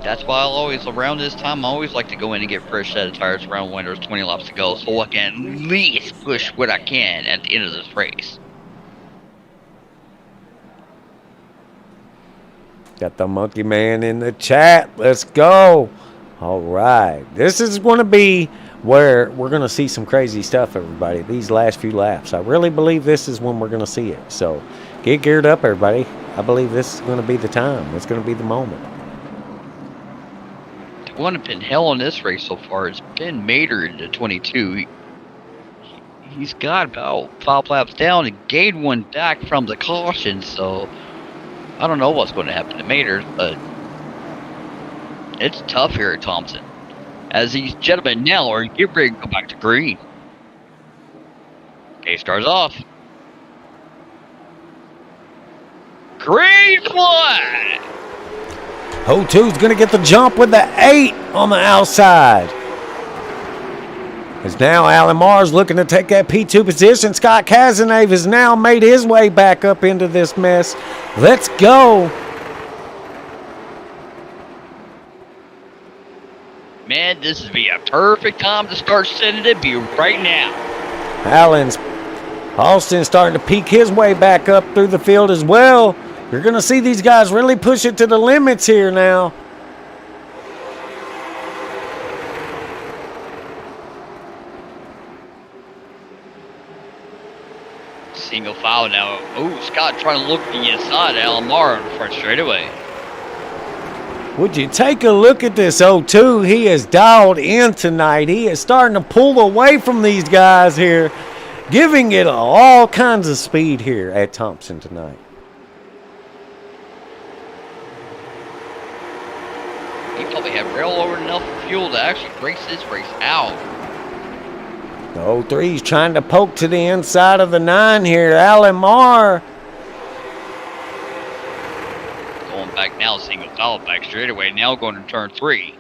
That's why I'll always, around this time, I always like to go in and get fresh set of tires around when there's 20 laps to go, so I can at least push what I can at the end of this race. Got the Monkey Man in the chat. Let's go. All right. This is going to be where we're going to see some crazy stuff, everybody. These last few laps. I really believe this is when we're going to see it. So get geared up, everybody. I believe this is going to be the time. It's going to be the moment. The one that's been hell in this race so far has been Mater into 22. He's got about 5 laps down and gained one back from the caution, so I don't know what's going to happen to Mater, but it's tough here at Thompson. As these gentlemen now are getting ready to go back to green. Pace cars off. Green flag! O2's going to get the jump with the 8 on the outside. As now Alan Mars looking to take that P2 position. Scott Cazenave has now made his way back up into this mess. Let's go. Man, this would be a perfect time to start sending it. Be right now. Austin starting to peek his way back up through the field as well. You're going to see these guys really push it to the limits here now. Single file now. Oh, Scott trying to look to the inside. Alomar in the front straightaway. Would you take a look at this O2? He is dialed in tonight. He is starting to pull away from these guys here, giving it all kinds of speed here at Thompson tonight. He probably had rail over enough fuel to actually race this race out. The 03's trying to poke to the inside of the 9 here. Alan Marr. Going back now, single file back straightaway. Now going to turn 3.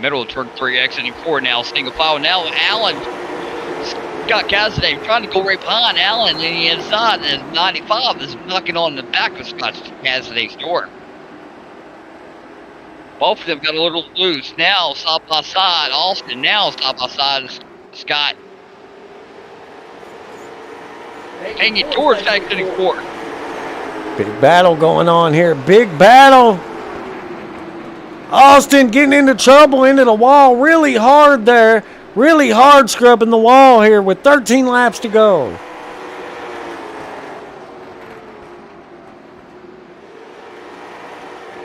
Middle of turn 3, exiting 4 now. Single file now. Allen. Scott Cassidy trying to go right behind Allen in the inside. And 95 is knocking on the back of Scott Cassidy's door. Both of them got a little loose. Now, side by side. Austin now side by side. Scott. Hanging towards exiting 4. Big battle going on here. Big battle. Austin getting into trouble, into the wall really hard there. Really hard scrubbing the wall here with 13 laps to go.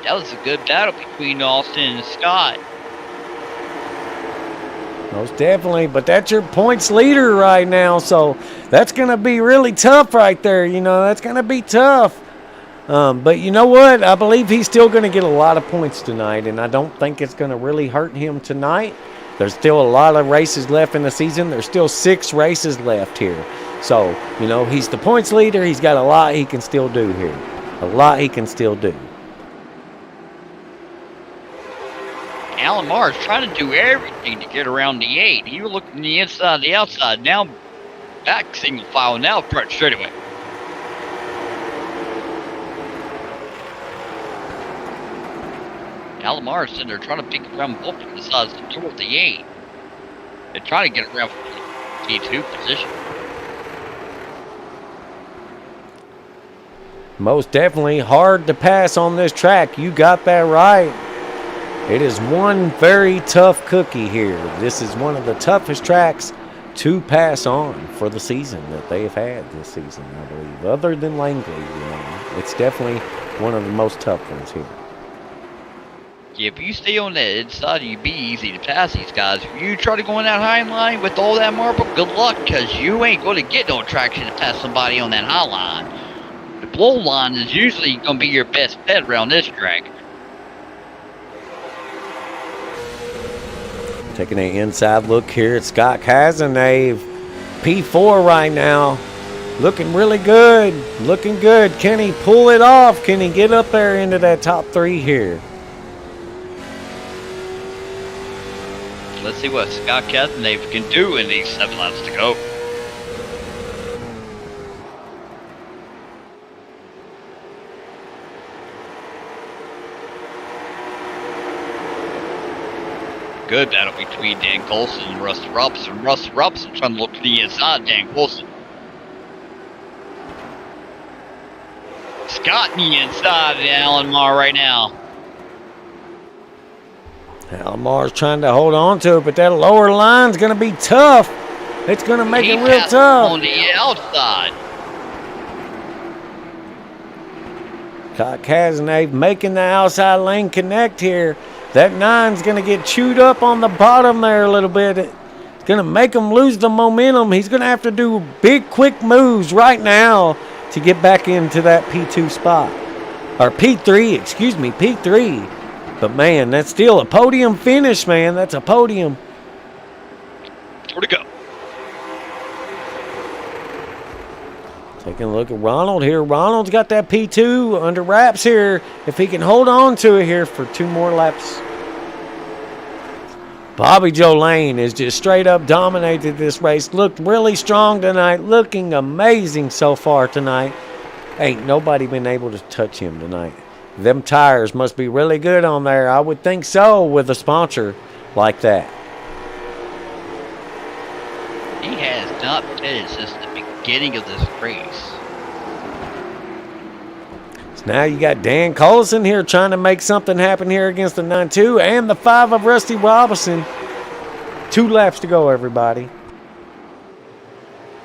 That was a good battle between Austin and Scott. Most definitely, but that's your points leader right now, so that's going to be really tough right there. You know, that's going to be tough. But you know what? I believe he's still going to get a lot of points tonight, and I don't think it's going to really hurt him tonight. There's still a lot of races left in the season. There's still 6 races left here. So, you know, he's the points leader. He's got a lot he can still do here. A lot he can still do. Alan Mars trying to do everything to get around the 8. He was looking the inside, the outside. Now back single file. Now front straightaway. Alan Mars sitting there trying to pick around both of the sides toward the 8. They're trying to get around P2 position. Most definitely hard to pass on this track. You got that right. It is one very tough cookie here. This is one of the toughest tracks to pass on for the season that they have had this season, I believe. Other than Langley, it's definitely one of the most tough ones here. Yeah, if you stay on that inside, you'd be easy to pass these guys. If you try to go in that high line with all that marble, good luck, because you ain't going to get no traction to pass somebody on that high line. The blow line is usually going to be your best bet around this track. Taking an inside look here at Scott Cazenave. P4 right now. Looking really good. Looking good. Can he pull it off? Can he get up there into that top 3 here? Let's see what Scott Cazenave can do in these 7 laps to go. Good battle between Dan Coulson and Rusty Robinson. Rusty Robinson trying to look to the inside Dan Coulson. Scott in the inside of Alan Marr right now. Alan Marr's trying to hold on to it, but that lower line's going to be tough. It's going to make it real tough. On the outside. Scott Cazenave making the outside lane connect here. That 9's going to get chewed up on the bottom there a little bit. It's going to make him lose the momentum. He's going to have to do big, quick moves right now to get back into that P2 spot. Or P3, excuse me, P3. But, man, that's still a podium finish, man. That's a podium. Where to go? Taking a look at Ronald here. Ronald's got that P2 under wraps here. If he can hold on to it here for 2 more laps. Bobby Joe Lane has just straight up dominated this race. Looked really strong tonight. Looking amazing so far tonight. Ain't nobody been able to touch him tonight. Them tires must be really good on there. I would think so with a sponsor like that. He has not pitted since the beginning of this race. So now you got Dan Collison here trying to make something happen here against the 9-2 and the 5 of Rusty Robinson. 2 laps to go, everybody.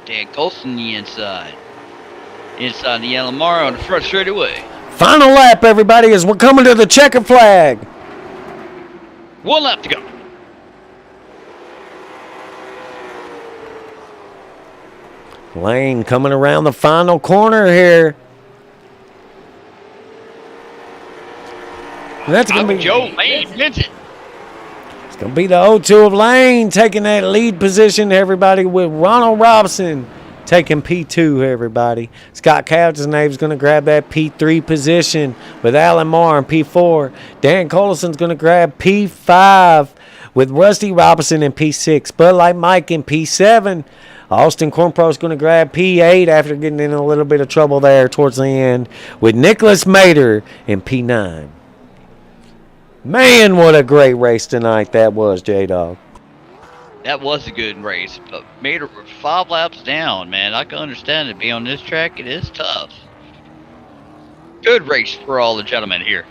Dan Coulson the inside. Inside the Alamar on the front straightaway. Final lap, everybody, as we're coming to the checker flag. 1 lap to go. Lane coming around the final corner here. And that's going to be Joe Lane wins it. It's going to be the 0-2 of Lane taking that lead position, everybody, with Ronald Robinson taking P2, everybody. Scott Cazenave's going to grab that P3 position with Alan Marr in P4. Dan Collison's going to grab P5 with Rusty Robinson in P6. Bud Light Mike in P7. Austin Cornpro's going to grab P8 after getting in a little bit of trouble there towards the end with Nicholas Mater in P9. Man, what a great race tonight that was, J-Dog. That was a good race, but Mater were 5 laps down, man. I can understand it. Being on this track, it is tough. Good race for all the gentlemen here.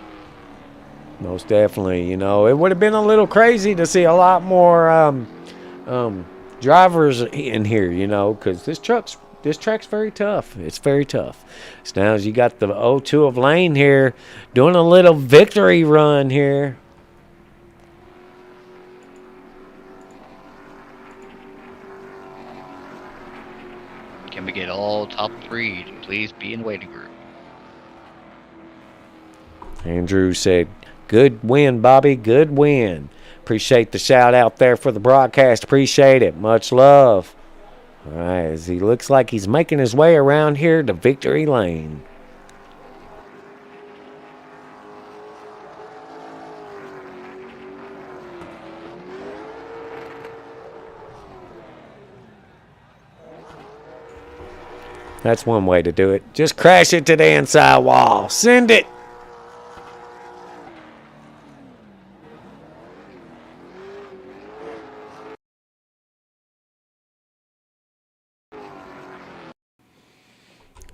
Most definitely. You know, it would have been a little crazy to see a lot more drivers in here, you know, because this track's very tough. It's very tough. So now as you got the 0-2 of Lane here doing a little victory run here. Can we get all top 3 to please be in the waiting group? Andrew said, good win, Bobby. Good win. Appreciate the shout out there for the broadcast. Appreciate it. Much love. All right, as he looks like he's making his way around here to victory lane. That's one way to do it. Just crash it to the inside wall. Send it.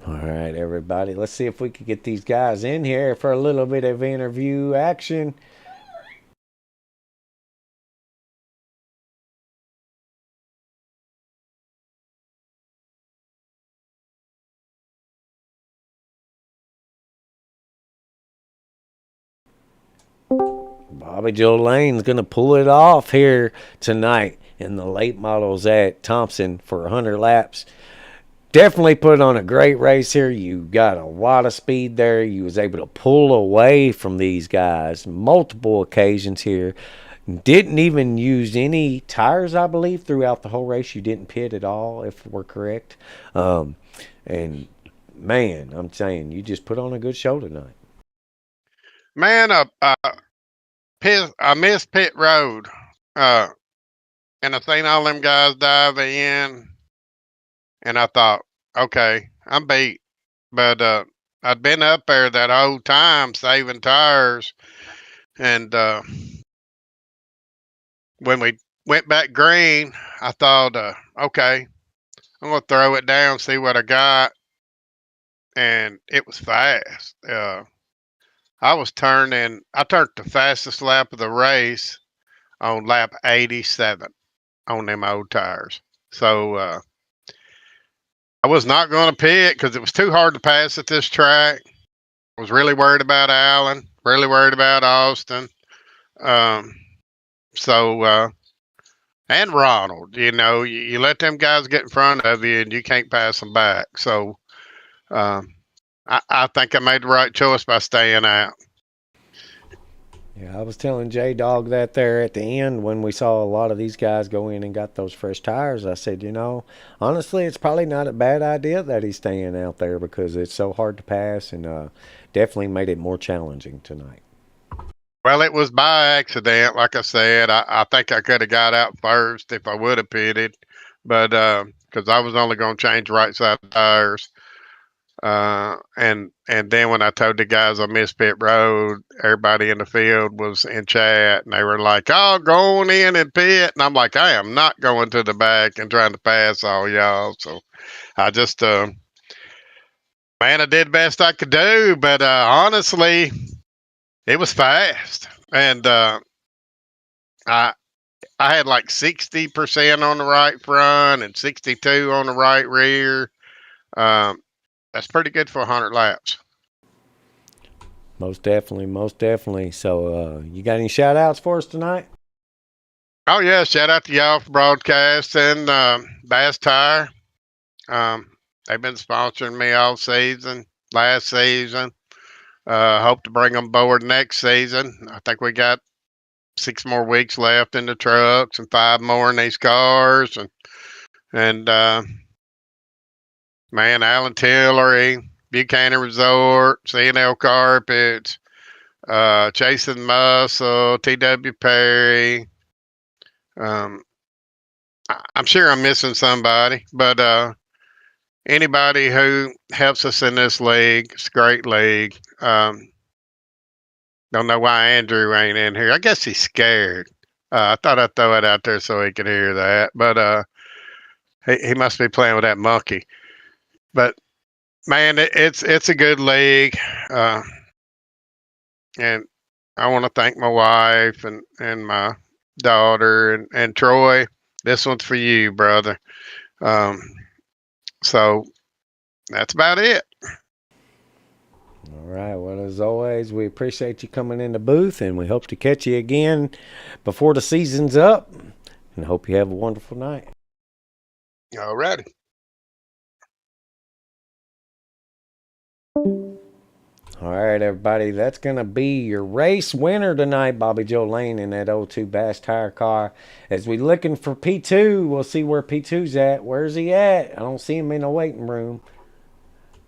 All right, everybody. Let's see if we can get these guys in here for a little bit of interview action. Bobby Joe Lane's going to pull it off here tonight in the late models at Thompson for 100 laps. Definitely put on a great race here. You got a lot of speed there. You was able to pull away from these guys multiple occasions here. Didn't even use any tires, I believe, throughout the whole race. You didn't pit at all, if we're correct. And, man, I'm saying, you just put on a good show tonight. Man, I missed pit road. And I seen all them guys dive in. And I thought, okay, I'm beat. But I'd been up there that whole time saving tires. And when we went back green, I thought, okay, I'm going to throw it down, see what I got. And it was fast. I turned the fastest lap of the race on lap 87 on them old tires. So I was not going to pit because it was too hard to pass at this track. I was really worried about Allen, really worried about Austin. And Ronald, you let them guys get in front of you and you can't pass them back. So I think I made the right choice by staying out. Yeah, I was telling J-Dog that there at the end when we saw a lot of these guys go in and got those fresh tires. I said, honestly, it's probably not a bad idea that he's staying out there because it's so hard to pass and definitely made it more challenging tonight. Well, it was by accident. Like I said, I think I could have got out first if I would have pitted, but because I was only going to change right side tires. And then when I told the guys I missed pit road, everybody in the field was in chat and they were like, "Oh, going in and pit," and I'm like, "I am not going to the back and trying to pass all y'all." So I just, man, I did the best I could do, but honestly, it was fast, and I had like 60% on the right front and 62 on the right rear. That's pretty good for 100 laps. Most definitely. So, you got any shout outs for us tonight? Oh, yeah. Shout out to y'all for broadcasting Bass Tire. They've been sponsoring me all season, last season. Hope to bring them aboard next season. I think we got 6 more weeks left in the trucks and 5 more in these cars. And man, Allen Tillery, Buchanan Resort, C&L Carpets, Chasing Muscle, T.W. Perry. I'm sure I'm missing somebody, but anybody who helps us in this league, it's a great league. Don't know why Andrew ain't in here. I guess he's scared. I thought I'd throw it out there so he could hear that, but he must be playing with that monkey. But man, it's a good league, and I want to thank my wife and my daughter and Troy. This one's for you, brother. So that's about it. All right. Well, as always, we appreciate you coming in the booth, and we hope to catch you again before the season's up. And hope you have a wonderful night. All righty. All right, everybody. That's going to be your race winner tonight, Bobby Joe Lane in that 02 Bass Tire car. As we looking for P2, we'll see where P2's at. Where's he at? I don't see him in the waiting room.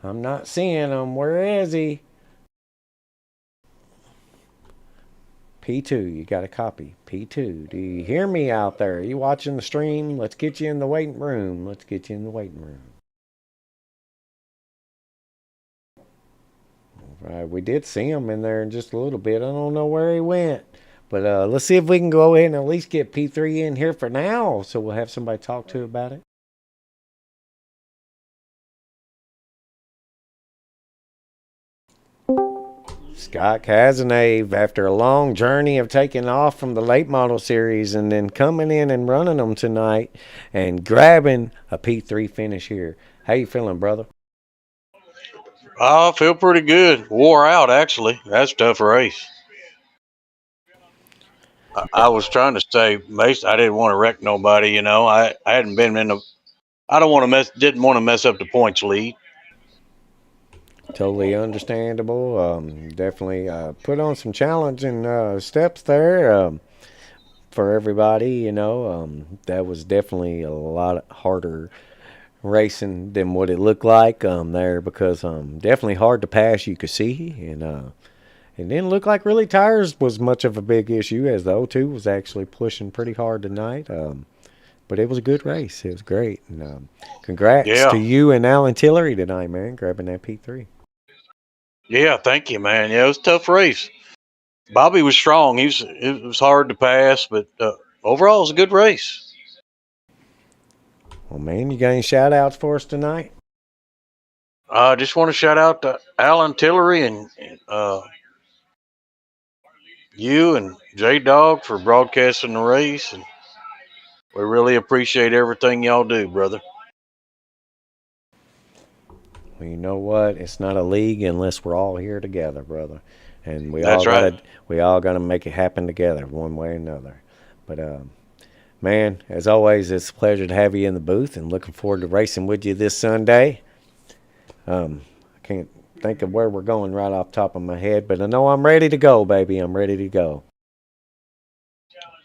I'm not seeing him. Where is he? P2, you got a copy. P2, do you hear me out there? Are you watching the stream? Let's get you in the waiting room. Let's get you in the waiting room. All right, we did see him in there in just a little bit. I don't know where he went. But let's see if we can go ahead and at least get P3 in here for now, so we'll have somebody talk to about it. Scott Cazenave, after a long journey of taking off from the late model series and then coming in and running them tonight and grabbing a P3 finish here. How you feeling, brother? I feel pretty good. Wore out, actually. That's a tough race. I was trying to stay Mason. I didn't want to wreck nobody, you know. I hadn't been in the. I don't want to didn't want to mess up the points lead. Totally understandable. Definitely put on some challenging steps there for everybody. You know, that was definitely a lot harder racing than what it looked like there because definitely hard to pass. You could see, and it didn't look like really tires was much of a big issue as the O2 was actually pushing pretty hard tonight. But it was a good race. It was great. And congrats to Yeah, you and Alan Tillery tonight, man, grabbing that P3. yeah. Thank you, man. Yeah, it was a tough race. Bobby was strong. It was hard to pass, but overall, it was a good race. Well, man, you got any shout outs for us tonight? I just want to shout out to Alan Tillery and you and J Dog for broadcasting the race, and we really appreciate everything y'all do, brother. Well, you know what? It's not a league unless we're all here together, brother. And That's right. we all gotta make it happen together, one way or another. But man, as always, it's a pleasure to have you in the booth, and looking forward to racing with you this Sunday. I can't think of where we're going right off the top of my head, but I know I'm ready to go, baby. I'm ready to go.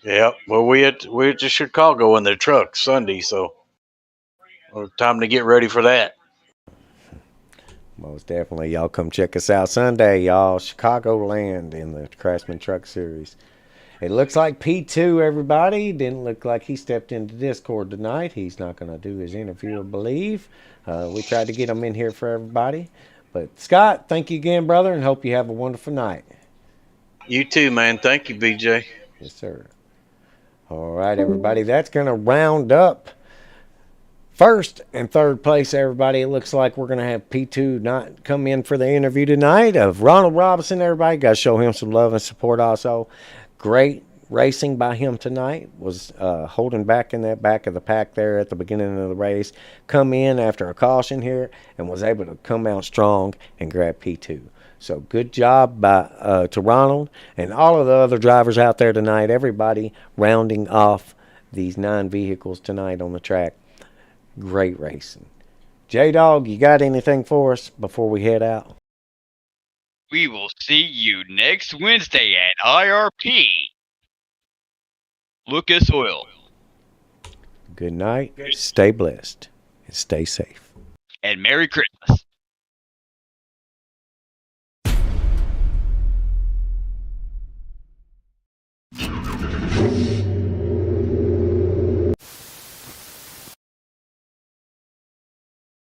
Yeah. Well, we at the Chicago in the truck Sunday, so time to get ready for that. Most definitely. Y'all come check us out Sunday, y'all. Chicagoland in the Craftsman Truck Series. It looks like P2, everybody. Didn't look like he stepped into Discord tonight. He's not going to do his interview, I believe. We tried to get him in here for everybody. But, Scott, thank you again, brother, and hope you have a wonderful night. You too, man. Thank you, BJ. Yes, sir. All right, everybody. That's going to round up first and third place, everybody. It looks like we're going to have P2 not come in for the interview tonight of Ronald Robinson, everybody. Got to show him some love and support also. Great racing by him tonight. Was holding back in that back of the pack there at the beginning of the race. Come in after a caution here and was able to come out strong and grab P2. So good job by to Ronald and all of the other drivers out there tonight. Everybody rounding off these 9 vehicles tonight on the track. Great racing. J-Dog, you got anything for us before we head out? We will see you next Wednesday at IRP. Lucas Oil. Good night. Stay blessed and stay safe. And Merry Christmas.